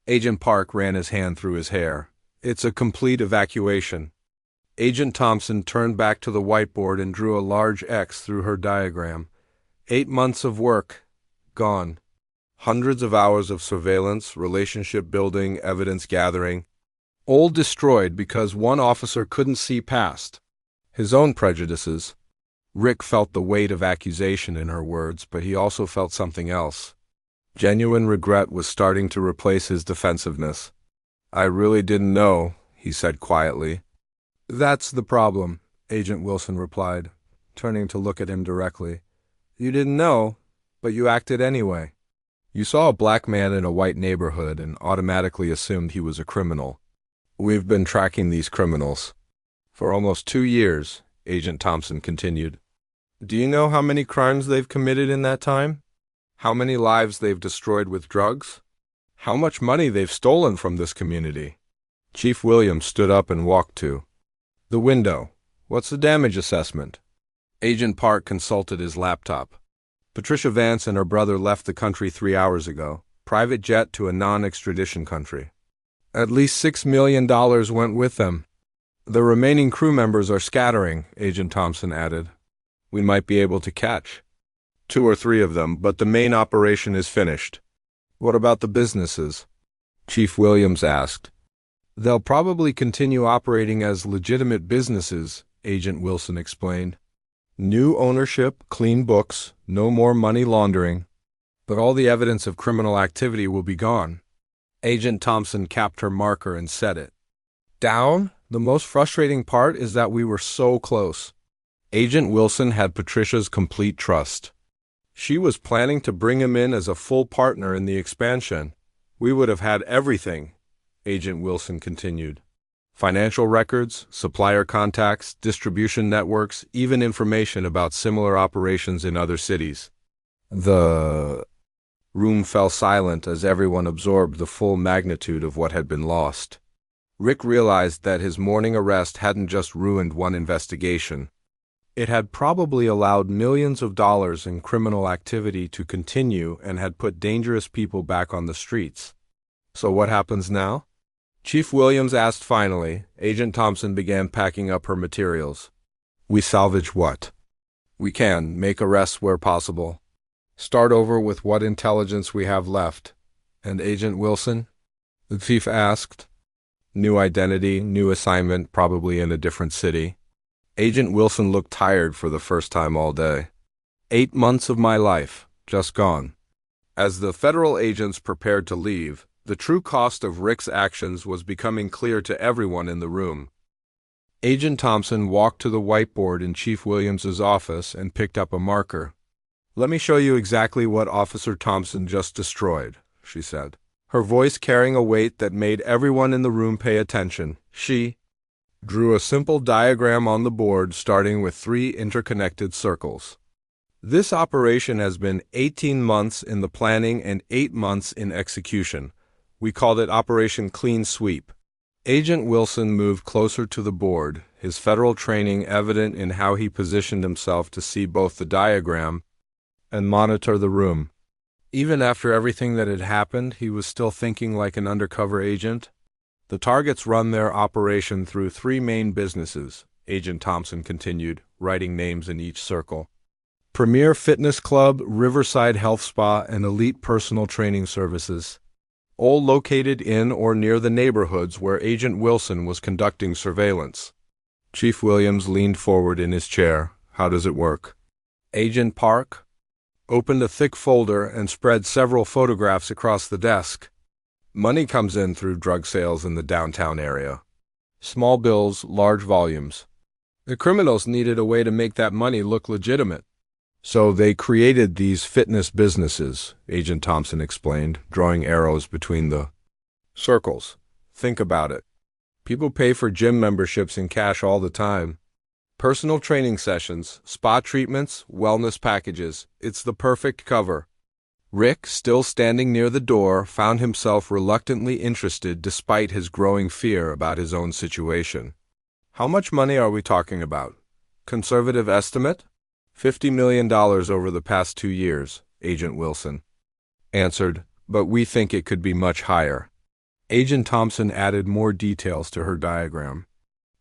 Agent Park ran his hand through his hair. It's a complete evacuation. Agent Thompson turned back to the whiteboard and drew a large X through her diagram. 8 months of work, gone. Hundreds of hours of surveillance, relationship building, evidence gathering, all destroyed because one officer couldn't see past his own prejudices. Rick felt the weight of accusation in her words, but he also felt something else. Genuine regret was starting to replace his defensiveness. I really didn't know, he said quietly. That's the problem, Agent Wilson replied, turning to look at him directly. You didn't know, but you acted anyway. You saw a black man in a white neighborhood and automatically assumed he was a criminal. We've been tracking these criminals for almost 2 years, Agent Thompson continued. Do you know how many crimes they've committed in that time? How many lives they've destroyed with drugs? How much money they've stolen from this community? Chief Williams stood up and walked to the window. What's the damage assessment? Agent Park consulted his laptop. Patricia Vance and her brother left the country 3 hours ago. Private jet to a non-extradition country. At least $6 million went with them. The remaining crew members are scattering, Agent Thompson added. We might be able to catch 2 or 3 of them, but the main operation is finished. What about the businesses? Chief Williams asked. They'll probably continue operating as legitimate businesses, Agent Wilson explained. New ownership, clean books, no more money laundering. But all the evidence of criminal activity will be gone. Agent Thompson capped her marker and set it. Down? The most frustrating part is that we were so close. Agent Wilson had Patricia's complete trust. She was planning to bring him in as a full partner in the expansion. We would have had everything, Agent Wilson continued. Financial records, supplier contacts, distribution networks, even information about similar operations in other cities. The room fell silent as everyone absorbed the full magnitude of what had been lost. Rick realized that his morning arrest hadn't just ruined one investigation. It had probably allowed millions of dollars in criminal activity to continue and had put dangerous people back on the streets. So what happens now? Chief Williams asked finally. Agent Thompson began packing up her materials. We salvage what? We can make arrests where possible. Start over with what intelligence we have left. And Agent Wilson? The chief asked. New identity, new assignment, probably in a different city. Agent Wilson looked tired for the first time all day. 8 months of my life, just gone. As the federal agents prepared to leave, the true cost of Rick's actions was becoming clear to everyone in the room. Agent Thompson walked to the whiteboard in Chief Williams's office and picked up a marker. Let me show you exactly what Officer Thompson just destroyed, she said, her voice carrying a weight that made everyone in the room pay attention. She drew a simple diagram on the board starting with 3 interconnected circles. This operation has been 18 months in the planning and 8 months in execution. We called it Operation Clean Sweep. Agent Wilson moved closer to the board, his federal training evident in how he positioned himself to see both the diagram and monitor the room. Even after everything that had happened, he was still thinking like an undercover agent. The targets run their operation through 3 main businesses, Agent Thompson continued, writing names in each circle. Premier Fitness Club, Riverside Health Spa, and Elite Personal Training Services, all located in or near the neighborhoods where Agent Wilson was conducting surveillance. Chief Williams leaned forward in his chair. How does it work? Agent Park opened a thick folder and spread several photographs across the desk. Money comes in through drug sales in the downtown area. Small bills, large volumes. The criminals needed a way to make that money look legitimate. So they created these fitness businesses, Agent Thompson explained, drawing arrows between the circles. Think about it. People pay for gym memberships in cash all the time. Personal training sessions, spa treatments, wellness packages. It's the perfect cover. Rick, still standing near the door, found himself reluctantly interested despite his growing fear about his own situation. How much money are we talking about? Conservative estimate? $50 million over the past 2 years, Agent Wilson answered, but we think it could be much higher. Agent Thompson added more details to her diagram.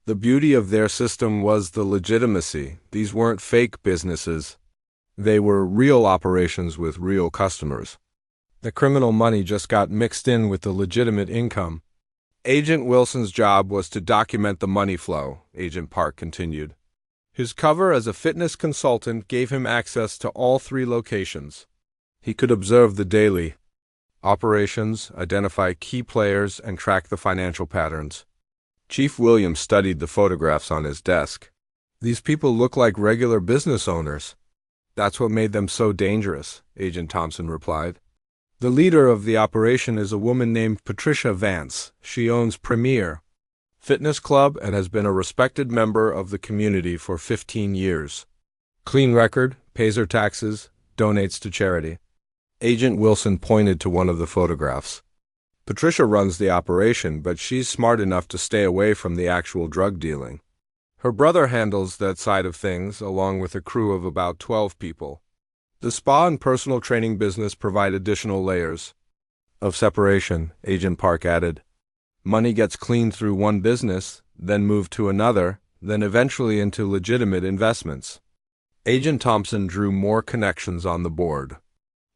The beauty of their system was the legitimacy. These weren't fake businesses. They were real operations with real customers. The criminal money just got mixed in with the legitimate income. Agent Wilson's job was to document the money flow, Agent Park continued. His cover as a fitness consultant gave him access to all 3 locations. He could observe the daily operations, identify key players, and track the financial patterns. Chief Williams studied the photographs on his desk. These people look like regular business owners. That's what made them so dangerous, Agent Thompson replied. The leader of the operation is a woman named Patricia Vance. She owns Premier Fitness Club and has been a respected member of the community for 15 years. Clean record, pays her taxes, donates to charity. Agent Wilson pointed to one of the photographs. Patricia runs the operation, but she's smart enough to stay away from the actual drug dealing. Her brother handles that side of things, along with a crew of about 12 people. The spa and personal training business provide additional layers of separation, Agent Park added. Money gets cleaned through one business, then moved to another, then eventually into legitimate investments. Agent Thompson drew more connections on the board.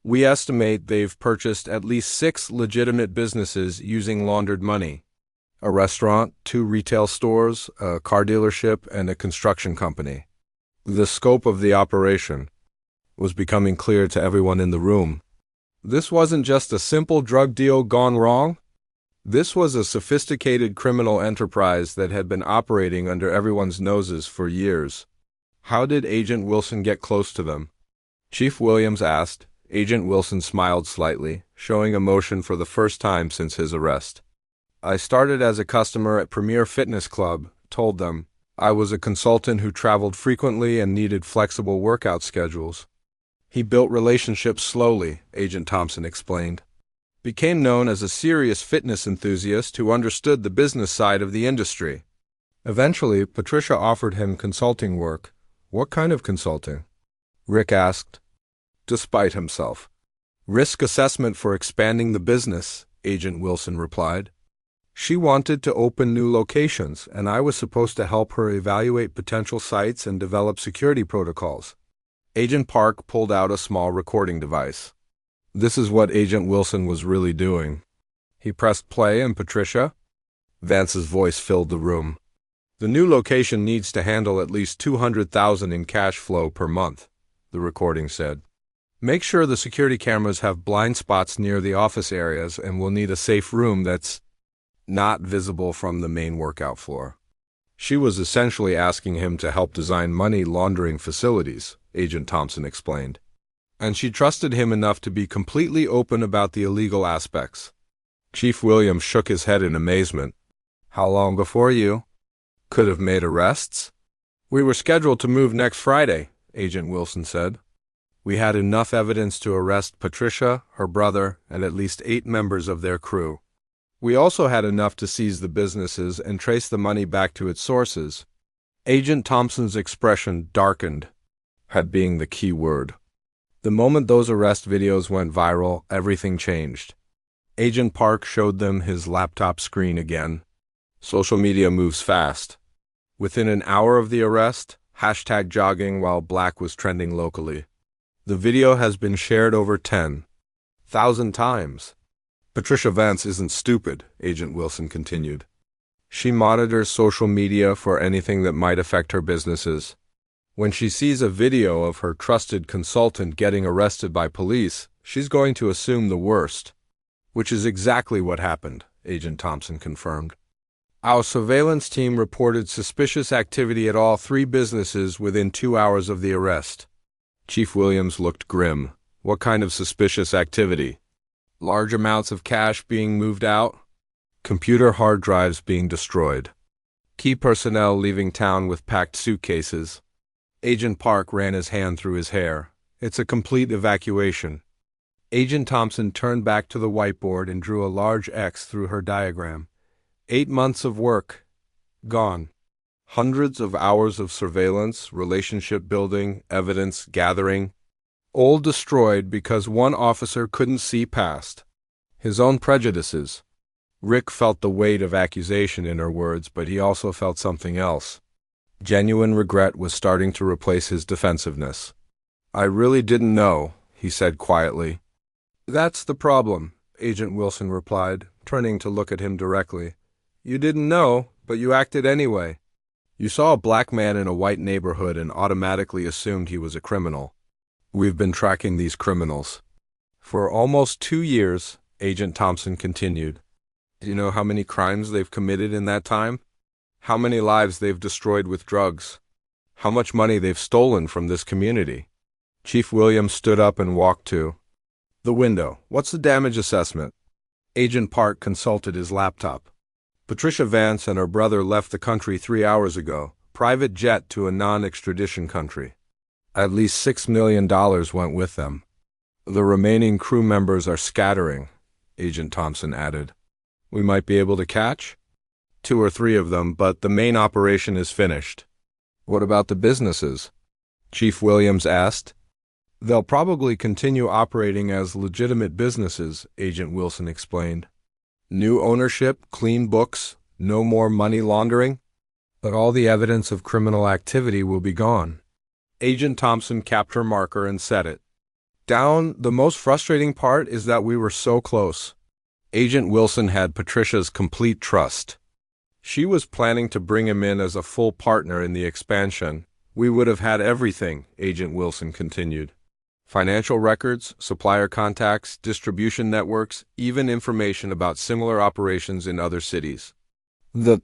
We estimate they've purchased at least 6 legitimate businesses using laundered money. A restaurant, 2 retail stores, a car dealership, and a construction company. The scope of the operation was becoming clear to everyone in the room. This wasn't just a simple drug deal gone wrong. This was a sophisticated criminal enterprise that had been operating under everyone's noses for years. How did Agent Wilson get close to them? Chief Williams asked. Agent Wilson smiled slightly, showing emotion for the first time since his arrest. I started as a customer at Premier Fitness Club, told them. I was a consultant who traveled frequently and needed flexible workout schedules. He built relationships slowly, Agent Thompson explained. Became known as a serious fitness enthusiast who understood the business side of the industry. Eventually, Patricia offered him consulting work. What kind of consulting? Rick asked, despite himself. Risk assessment for expanding the business, Agent Wilson replied. She wanted to open new locations, and I was supposed to help her evaluate potential sites and develop security protocols. Agent Park pulled out a small recording device. This is what Agent Wilson was really doing. He pressed play, and Patricia? Vance's voice filled the room. The new location needs to handle at least $200,000 in cash flow per month, the recording said. Make sure the security cameras have blind spots near the office areas, and we'll need a safe room that's not visible from the main workout floor. She was essentially asking him to help design money laundering facilities, Agent Thompson explained. And she trusted him enough to be completely open about the illegal aspects. Chief Williams shook his head in amazement. How long before you could have made arrests? We were scheduled to move next Friday, Agent Wilson said. We had enough evidence to arrest Patricia, her brother, and at least 8 members of their crew. We also had enough to seize the businesses and trace the money back to its sources. Agent Thompson's expression darkened, had being the key word. The moment those arrest videos went viral, everything changed. Agent Park showed them his laptop screen again. Social media moves fast. Within an hour of the arrest, #jogging while black was trending locally. The video has been shared over 10,000 times. Patricia Vance isn't stupid, Agent Wilson continued. She monitors social media for anything that might affect her businesses. When she sees a video of her trusted consultant getting arrested by police, she's going to assume the worst. Which is exactly what happened, Agent Thompson confirmed. Our surveillance team reported suspicious activity at all 3 businesses within 2 hours of the arrest. Chief Williams looked grim. What kind of suspicious activity? Large amounts of cash being moved out? Computer hard drives being destroyed. Key personnel leaving town with packed suitcases. Agent Park ran his hand through his hair. It's a complete evacuation. Agent Thompson turned back to the whiteboard and drew a large X through her diagram. 8 months of work. Gone. Hundreds of hours of surveillance, relationship building, evidence gathering. All destroyed because one officer couldn't see past his own prejudices. Rick felt the weight of accusation in her words, but he also felt something else. Genuine regret was starting to replace his defensiveness. "I really didn't know," he said quietly. "That's the problem," Agent Wilson replied, turning to look at him directly. "You didn't know, but you acted anyway. You saw a black man in a white neighborhood and automatically assumed he was a criminal. We've been tracking these criminals for almost 2 years," Agent Thompson continued. "Do you know how many crimes they've committed in that time? How many lives they've destroyed with drugs? How much money they've stolen from this community?" Chief Williams stood up and walked to the window. "What's the damage assessment?" Agent Park consulted his laptop. "Patricia Vance and her brother left the country 3 hours ago, private jet to a non-extradition country. At least $6 million went with them. The remaining crew members are scattering," Agent Thompson added. "We might be able to catch 2 or 3 of them, but the main operation is finished." "What about the businesses?" Chief Williams asked. "They'll probably continue operating as legitimate businesses," Agent Wilson explained. "New ownership, clean books, no more money laundering. But all the evidence of criminal activity will be gone." Agent Thompson capped her marker and set it down. "The most frustrating part is that we were so close." Agent Wilson had Patricia's complete trust. She was planning to bring him in as a full partner in the expansion. "We would have had everything," Agent Wilson continued. "Financial records, supplier contacts, distribution networks, even information about similar operations in other cities." The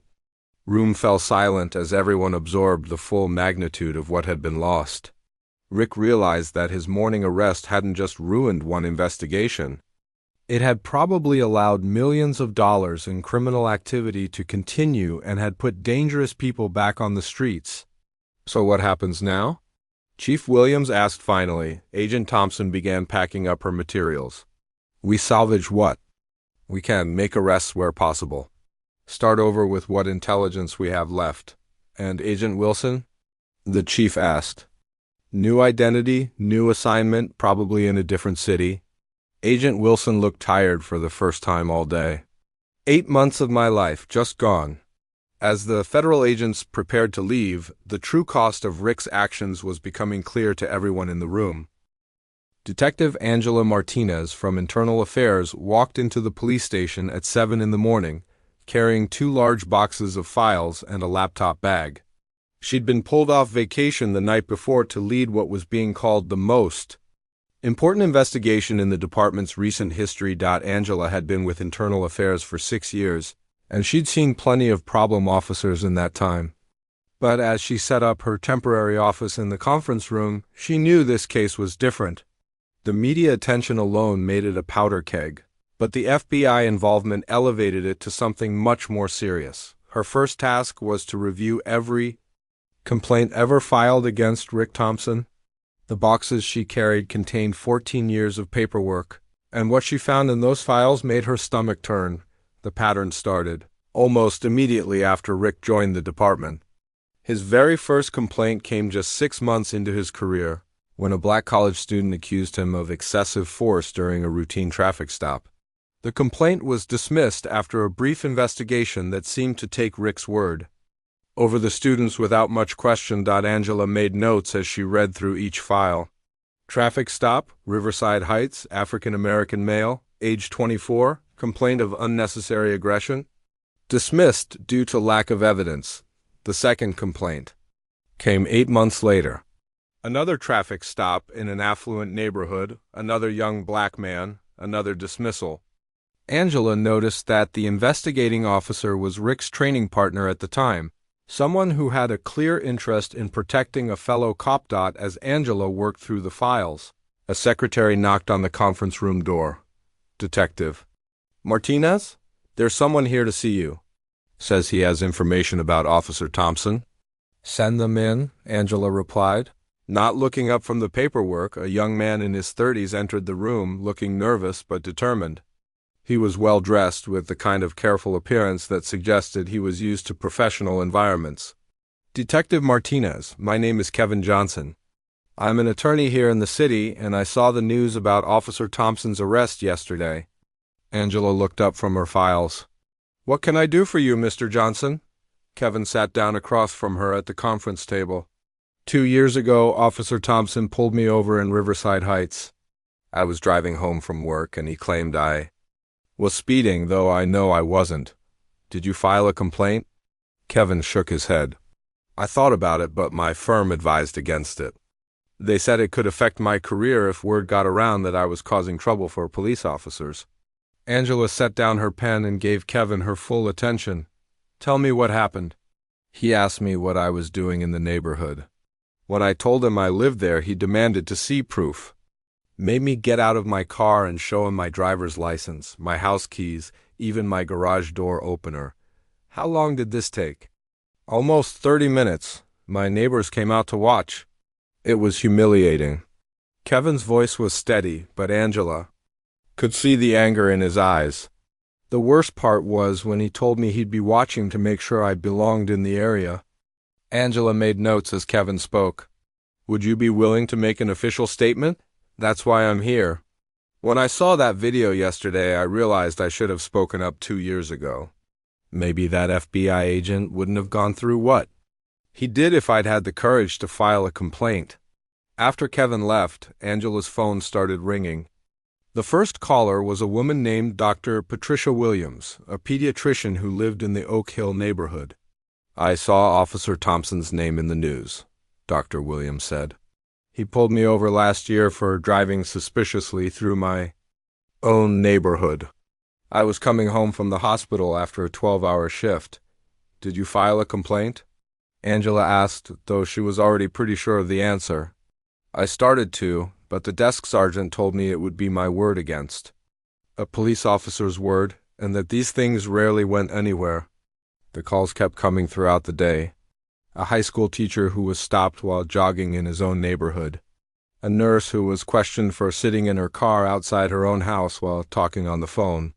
room fell silent as everyone absorbed the full magnitude of what had been lost. Rick realized that his morning arrest hadn't just ruined one investigation. It had probably allowed millions of dollars in criminal activity to continue and had put dangerous people back on the streets. "So what happens now?" Chief Williams asked finally. Agent Thompson began packing up her materials. "We salvage what we can, make arrests where possible. Start over with what intelligence we have left." "And Agent Wilson?" the chief asked. "New identity, new assignment, probably in a different city." Agent Wilson looked tired for the first time all day. 8 months of my life just gone." As the federal agents prepared to leave, the true cost of Rick's actions was becoming clear to everyone in the room. Detective Angela Martinez from Internal Affairs walked into the police station at 7 in the morning, carrying 2 large boxes of files and a laptop bag. She'd been pulled off vacation the night before to lead what was being called the most important investigation in the department's recent history. Angela had been with Internal Affairs for 6 years, and she'd seen plenty of problem officers in that time. But as she set up her temporary office in the conference room, she knew this case was different. The media attention alone made it a powder keg, but the FBI involvement elevated it to something much more serious. Her first task was to review every complaint ever filed against Rick Thompson. The boxes she carried contained 14 years of paperwork, and what she found in those files made her stomach turn. The pattern started almost immediately after Rick joined the department. His very first complaint came just 6 months into his career, when a black college student accused him of excessive force during a routine traffic stop. The complaint was dismissed after a brief investigation that seemed to take Rick's word over the students without much question. Angela made notes as she read through each file. Traffic stop, Riverside Heights, African American male, age 24, complaint of unnecessary aggression. Dismissed due to lack of evidence. The second complaint came 8 months later. Another traffic stop in an affluent neighborhood, another young black man, another dismissal. Angela noticed that the investigating officer was Rick's training partner at the time, someone who had a clear interest in protecting a fellow cop. As Angela worked through the files, a secretary knocked on the conference room door. "Detective Martinez, there's someone here to see you." Says he has information about Officer Thompson. Send them in, Angela replied. Not looking up from the paperwork, a young man in his 30s entered the room, looking nervous but determined. He was well dressed, with the kind of careful appearance that suggested he was used to professional environments. Detective Martinez, my name is Kevin Johnson. I'm an attorney here in the city, and I saw the news about Officer Thompson's arrest yesterday. Angela looked up from her files. What can I do for you, Mr. Johnson? Kevin sat down across from her at the conference table. 2 years ago, Officer Thompson pulled me over in Riverside Heights. I was driving home from work, and he claimed I was speeding, though I know I wasn't. Did you file a complaint? Kevin shook his head. I thought about it, but my firm advised against it. They said it could affect my career if word got around that I was causing trouble for police officers. Angela set down her pen and gave Kevin her full attention. Tell me what happened. He asked me what I was doing in the neighborhood. When I told him I lived there, he demanded to see proof. Made me get out of my car and show him my driver's license, my house keys, even my garage door opener. How long did this take? Almost 30 minutes. My neighbors came out to watch. It was humiliating. Kevin's voice was steady, but Angela could see the anger in his eyes. The worst part was when he told me he'd be watching to make sure I belonged in the area. Angela made notes as Kevin spoke. Would you be willing to make an official statement? That's why I'm here. When I saw that video yesterday, I realized I should have spoken up 2 years ago. Maybe that FBI agent wouldn't have gone through what he did if I'd had the courage to file a complaint. After Kevin left, Angela's phone started ringing. The first caller was a woman named Dr. Patricia Williams, a pediatrician who lived in the Oak Hill neighborhood. I saw Officer Thompson's name in the news, Dr. Williams said. He pulled me over last year for driving suspiciously through my own neighborhood. I was coming home from the hospital after a 12-hour shift. Did you file a complaint? Angela asked, though she was already pretty sure of the answer. I started to, but the desk sergeant told me it would be my word against. A police officer's word, and that these things rarely went anywhere. The calls kept coming throughout the day. A high school teacher who was stopped while jogging in his own neighborhood. A nurse who was questioned for sitting in her car outside her own house while talking on the phone.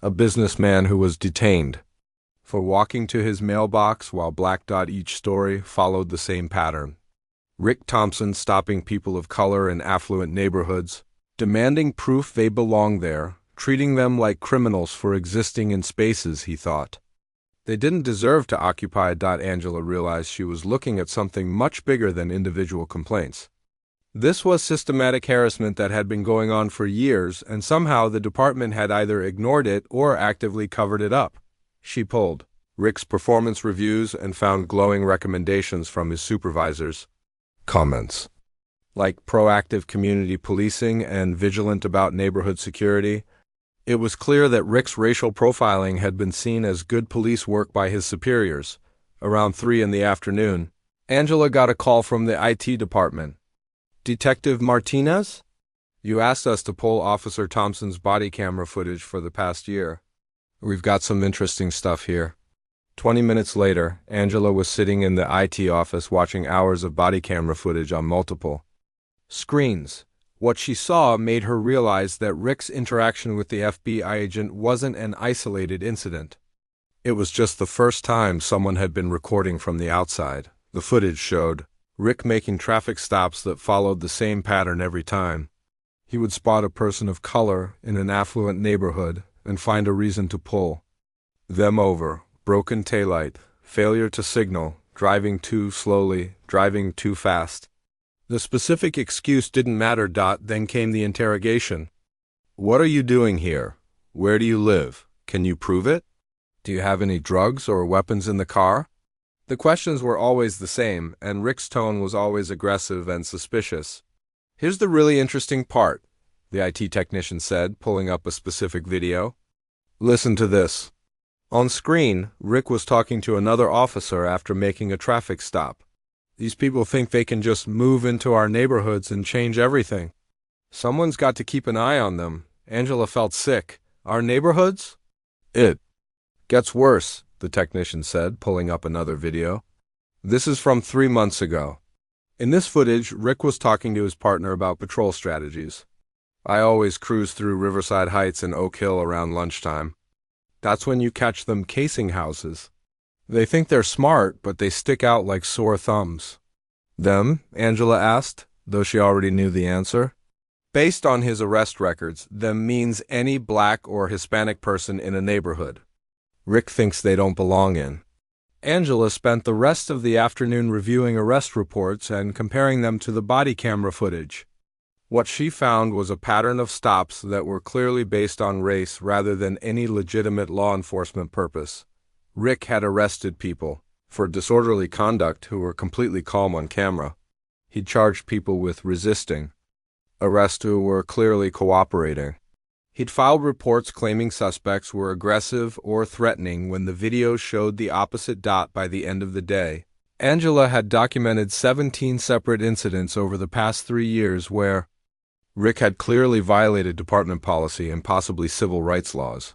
A businessman who was detained for walking to his mailbox while black dot each story followed the same pattern. Rick Thompson stopping people of color in affluent neighborhoods, demanding proof they belong there, treating them like criminals for existing in spaces, he thought. They didn't deserve to occupy. Angela realized she was looking at something much bigger than individual complaints. This was systematic harassment that had been going on for years, and somehow the department had either ignored it or actively covered it up. She pulled Rick's performance reviews and found glowing recommendations from his supervisors. Comments like proactive community policing and vigilant about neighborhood security. It was clear that Rick's racial profiling had been seen as good police work by his superiors. Around 3 in the afternoon, Angela got a call from the IT department. Detective Martinez? You asked us to pull Officer Thompson's body camera footage for the past year. We've got some interesting stuff here. 20 minutes later, Angela was sitting in the IT office watching hours of body camera footage on multiple screens. What she saw made her realize that Rick's interaction with the FBI agent wasn't an isolated incident. It was just the first time someone had been recording from the outside. The footage showed Rick making traffic stops that followed the same pattern every time. He would spot a person of color in an affluent neighborhood and find a reason to pull them over. Broken taillight, failure to signal, driving too slowly, driving too fast. The specific excuse didn't matter. Then came the interrogation. What are you doing here? Where do you live? Can you prove it? Do you have any drugs or weapons in the car? The questions were always the same, and Rick's tone was always aggressive and suspicious. Here's the really interesting part, the IT technician said, pulling up a specific video. Listen to this. On screen, Rick was talking to another officer after making a traffic stop. These people think they can just move into our neighborhoods and change everything. Someone's got to keep an eye on them. Angela felt sick. Our neighborhoods? It gets worse. the technician said, pulling up another video. This is from 3 months ago. In this footage, Rick was talking to his partner about patrol strategies. I always cruise through Riverside Heights and Oak Hill around lunchtime. That's when you catch them casing houses. They think they're smart, but they stick out like sore thumbs. Them? Angela asked, though she already knew the answer. Based on his arrest records, them means any black or Hispanic person in a neighborhood Rick thinks they don't belong in. Angela spent the rest of the afternoon reviewing arrest reports and comparing them to the body camera footage. What she found was a pattern of stops that were clearly based on race rather than any legitimate law enforcement purpose. Rick had arrested people for disorderly conduct who were completely calm on camera. He'd charged people with resisting arrest who were clearly cooperating. He'd filed reports claiming suspects were aggressive or threatening when the video showed the opposite dot by the end of the day. Angela had documented 17 separate incidents over the past 3 years where Rick had clearly violated department policy and possibly civil rights laws.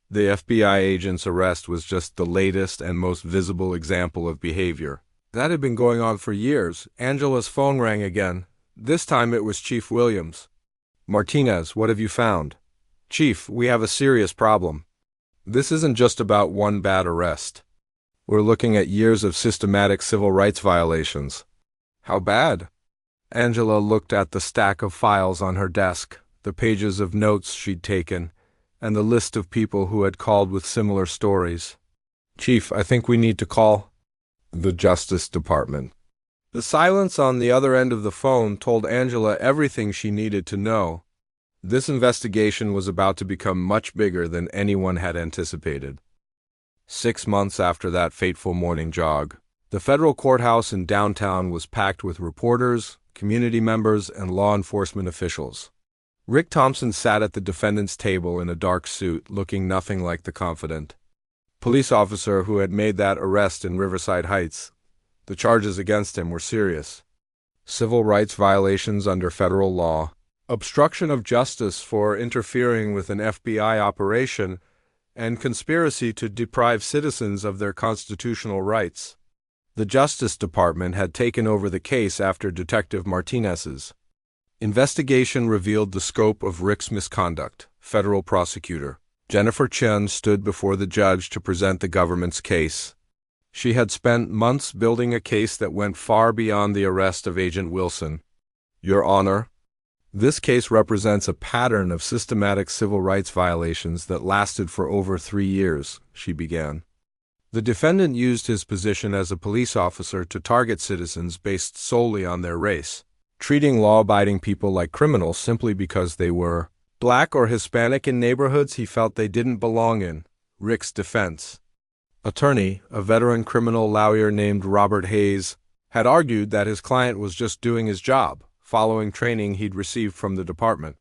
The FBI agent's arrest was just the latest and most visible example of behavior. That had been going on for years. Angela's phone rang again. This time it was Chief Williams. Martinez, what have you found? Chief, we have a serious problem. This isn't just about one bad arrest. We're looking at years of systematic civil rights violations. How bad? Angela looked at the stack of files on her desk, the pages of notes she'd taken, and the list of people who had called with similar stories. Chief, I think we need to call the Justice Department. The silence on the other end of the phone told Angela everything she needed to know. This investigation was about to become much bigger than anyone had anticipated. 6 months after that fateful morning jog, the federal courthouse in downtown was packed with reporters, community members, and law enforcement officials. Rick Thompson sat at the defendant's table in a dark suit, looking nothing like the confident police officer who had made that arrest in Riverside Heights. The charges against him were serious. Civil rights violations under federal law, obstruction of justice for interfering with an FBI operation, and conspiracy to deprive citizens of their constitutional rights. The Justice Department had taken over the case after Detective Martinez's investigation revealed the scope of Rick's misconduct. Federal prosecutor Jennifer Chen stood before the judge to present the government's case. She had spent months building a case that went far beyond the arrest of Agent Wilson. Your Honor, this case represents a pattern of systematic civil rights violations that lasted for over 3 years, she began. The defendant used his position as a police officer to target citizens based solely on their race, treating law-abiding people like criminals simply because they were black or Hispanic in neighborhoods he felt they didn't belong in. Rick's defense attorney, a veteran criminal lawyer named Robert Hayes, had argued that his client was just doing his job, following training he'd received from the department.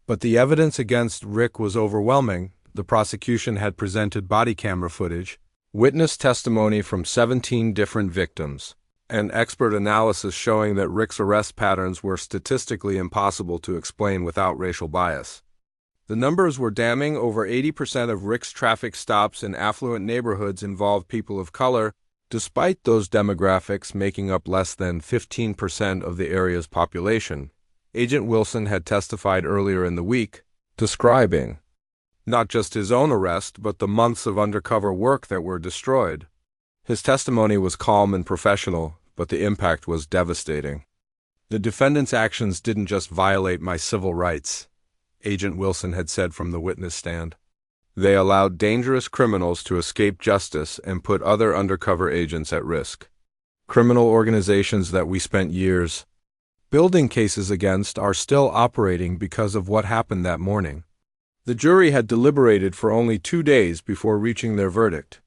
But the evidence against Rick was overwhelming. The prosecution had presented body camera footage, witness testimony from 17 different victims, and expert analysis showing that Rick's arrest patterns were statistically impossible to explain without racial bias. The numbers were damning. Over 80% of Rick's traffic stops in affluent neighborhoods involved people of color, despite those demographics making up less than 15% of the area's population. Agent Wilson had testified earlier in the week, describing not just his own arrest, but the months of undercover work that were destroyed. His testimony was calm and professional, but the impact was devastating. The defendant's actions didn't just violate my civil rights, Agent Wilson had said from the witness stand. They allowed dangerous criminals to escape justice and put other undercover agents at risk. Criminal organizations that we spent years building cases against are still operating because of what happened that morning. The jury had deliberated for only 2 days before reaching their verdict.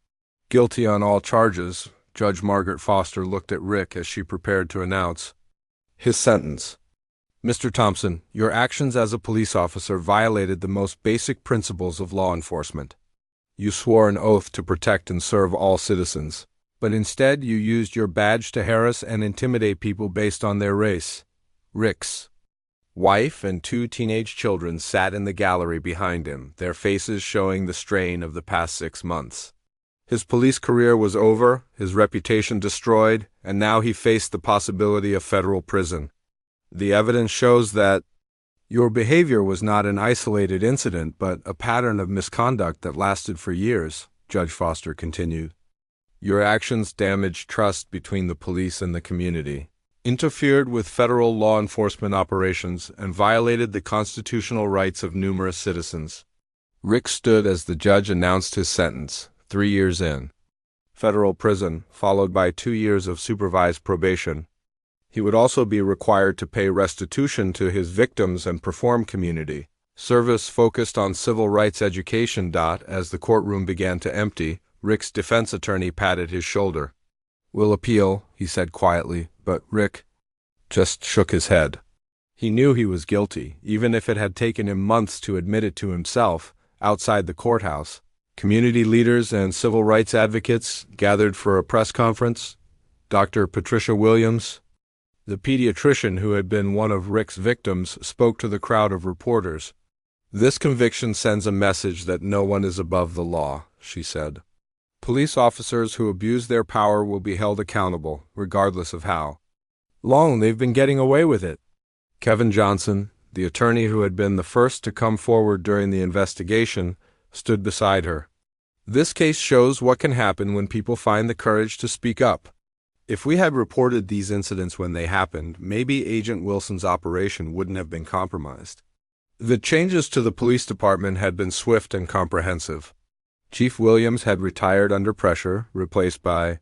Guilty on all charges, Judge Margaret Foster looked at Rick as she prepared to announce his sentence. Mr. Thompson, your actions as a police officer violated the most basic principles of law enforcement. You swore an oath to protect and serve all citizens, but instead you used your badge to harass and intimidate people based on their race. Rick's wife and 2 teenage children sat in the gallery behind him, their faces showing the strain of the past 6 months. His police career was over, his reputation destroyed, and now he faced the possibility of federal prison. The evidence shows that your behavior was not an isolated incident, but a pattern of misconduct that lasted for years, Judge Foster continued. Your actions damaged trust between the police and the community, interfered with federal law enforcement operations, and violated the constitutional rights of numerous citizens. Rick stood as the judge announced his sentence, 3 years in federal prison, followed by 2 years of supervised probation. He would also be required to pay restitution to his victims and perform community service focused on civil rights education. As the courtroom began to empty, Rick's defense attorney patted his shoulder. "We'll appeal," he said quietly, but Rick just shook his head. He knew he was guilty, even if it had taken him months to admit it to himself. Outside the courthouse, community leaders and civil rights advocates gathered for a press conference. Dr. Patricia Williams, the pediatrician who had been one of Rick's victims, spoke to the crowd of reporters. "This conviction sends a message that no one is above the law," she said. "Police officers who abuse their power will be held accountable, regardless of how long they've been getting away with it." Kevin Johnson, the attorney who had been the first to come forward during the investigation, stood beside her. "This case shows what can happen when people find the courage to speak up. If we had reported these incidents when they happened, maybe Agent Wilson's operation wouldn't have been compromised." The changes to the police department had been swift and comprehensive. Chief Williams had retired under pressure, replaced by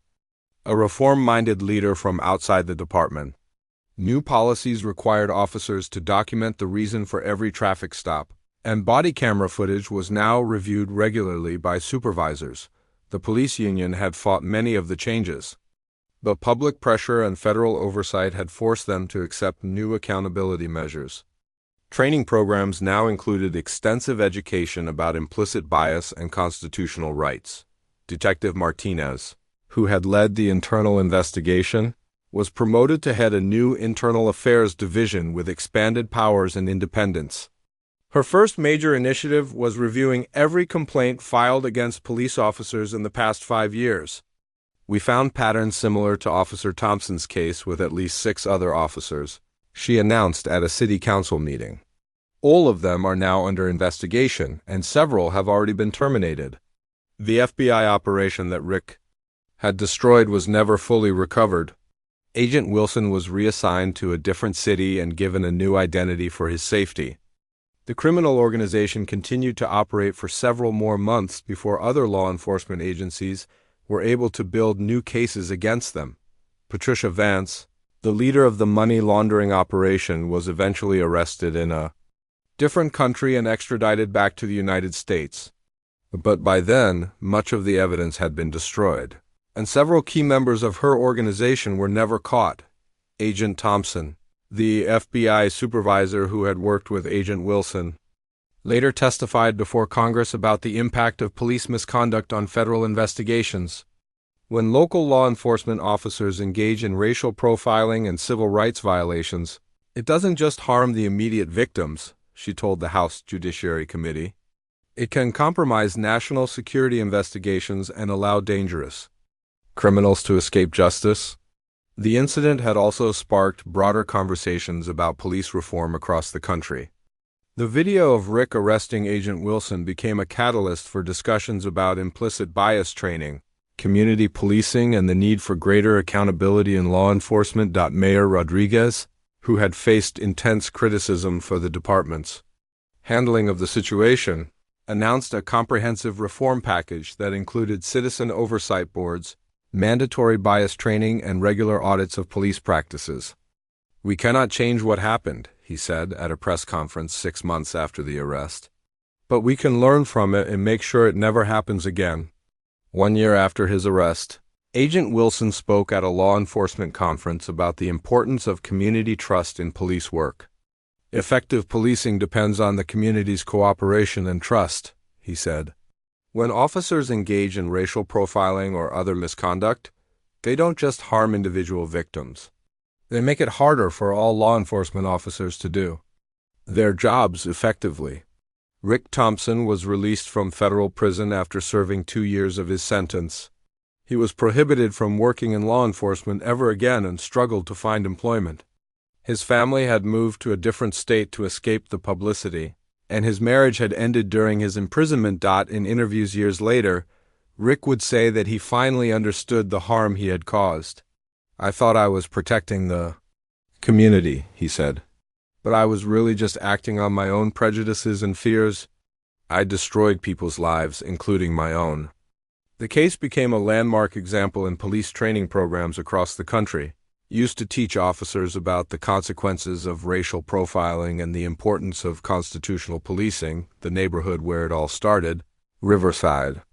a reform-minded leader from outside the department. New policies required officers to document the reason for every traffic stop, and body camera footage was now reviewed regularly by supervisors. The police union had fought many of the changes, but public pressure and federal oversight had forced them to accept new accountability measures. Training programs now included extensive education about implicit bias and constitutional rights. Detective Martinez, who had led the internal investigation, was promoted to head a new internal affairs division with expanded powers and independence. Her first major initiative was reviewing every complaint filed against police officers in the past 5 years. "We found patterns similar to Officer Thompson's case with at least 6 other officers," she announced at a city council meeting. "All of them are now under investigation, and several have already been terminated." The FBI operation that Rick had destroyed was never fully recovered. Agent Wilson was reassigned to a different city and given a new identity for his safety. The criminal organization continued to operate for several more months before other law enforcement agencies were able to build new cases against them. Patricia Vance, the leader of the money laundering operation, was eventually arrested in a different country and extradited back to the United States. But by then, much of the evidence had been destroyed, and several key members of her organization were never caught. Agent Thompson, the FBI supervisor who had worked with Agent Wilson, later testified before Congress about the impact of police misconduct on federal investigations. "When local law enforcement officers engage in racial profiling and civil rights violations, it doesn't just harm the immediate victims," she told the House Judiciary Committee. "It can compromise national security investigations and allow dangerous criminals to escape justice." The incident had also sparked broader conversations about police reform across the country. The video of Rick arresting Agent Wilson became a catalyst for discussions about implicit bias training, community policing, and the need for greater accountability in law enforcement. Mayor Rodriguez, who had faced intense criticism for the department's handling of the situation, announced a comprehensive reform package that included citizen oversight boards, mandatory bias training, and regular audits of police practices. "We cannot change what happened," he said at a press conference 6 months after the arrest, "but we can learn from it and make sure it never happens again." 1 year after his arrest, Agent Wilson spoke at a law enforcement conference about the importance of community trust in police work. "Effective policing depends on the community's cooperation and trust," he said. "When officers engage in racial profiling or other misconduct, they don't just harm individual victims. They make it harder for all law enforcement officers to do their jobs effectively." Rick Thompson was released from federal prison after serving 2 years of his sentence. He was prohibited from working in law enforcement ever again and struggled to find employment. His family had moved to a different state to escape the publicity, and his marriage had ended during his imprisonment. In interviews years later, Rick would say that he finally understood the harm he had caused. "I thought I was protecting the community," he said. "But I was really just acting on my own prejudices and fears. I destroyed people's lives, including my own." The case became a landmark example in police training programs across the country, used to teach officers about the consequences of racial profiling and the importance of constitutional policing. The neighborhood where it all started, Riverside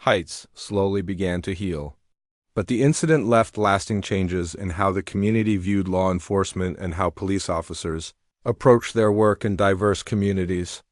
Heights, slowly began to heal. But the incident left lasting changes in how the community viewed law enforcement and how police officers approached their work in diverse communities.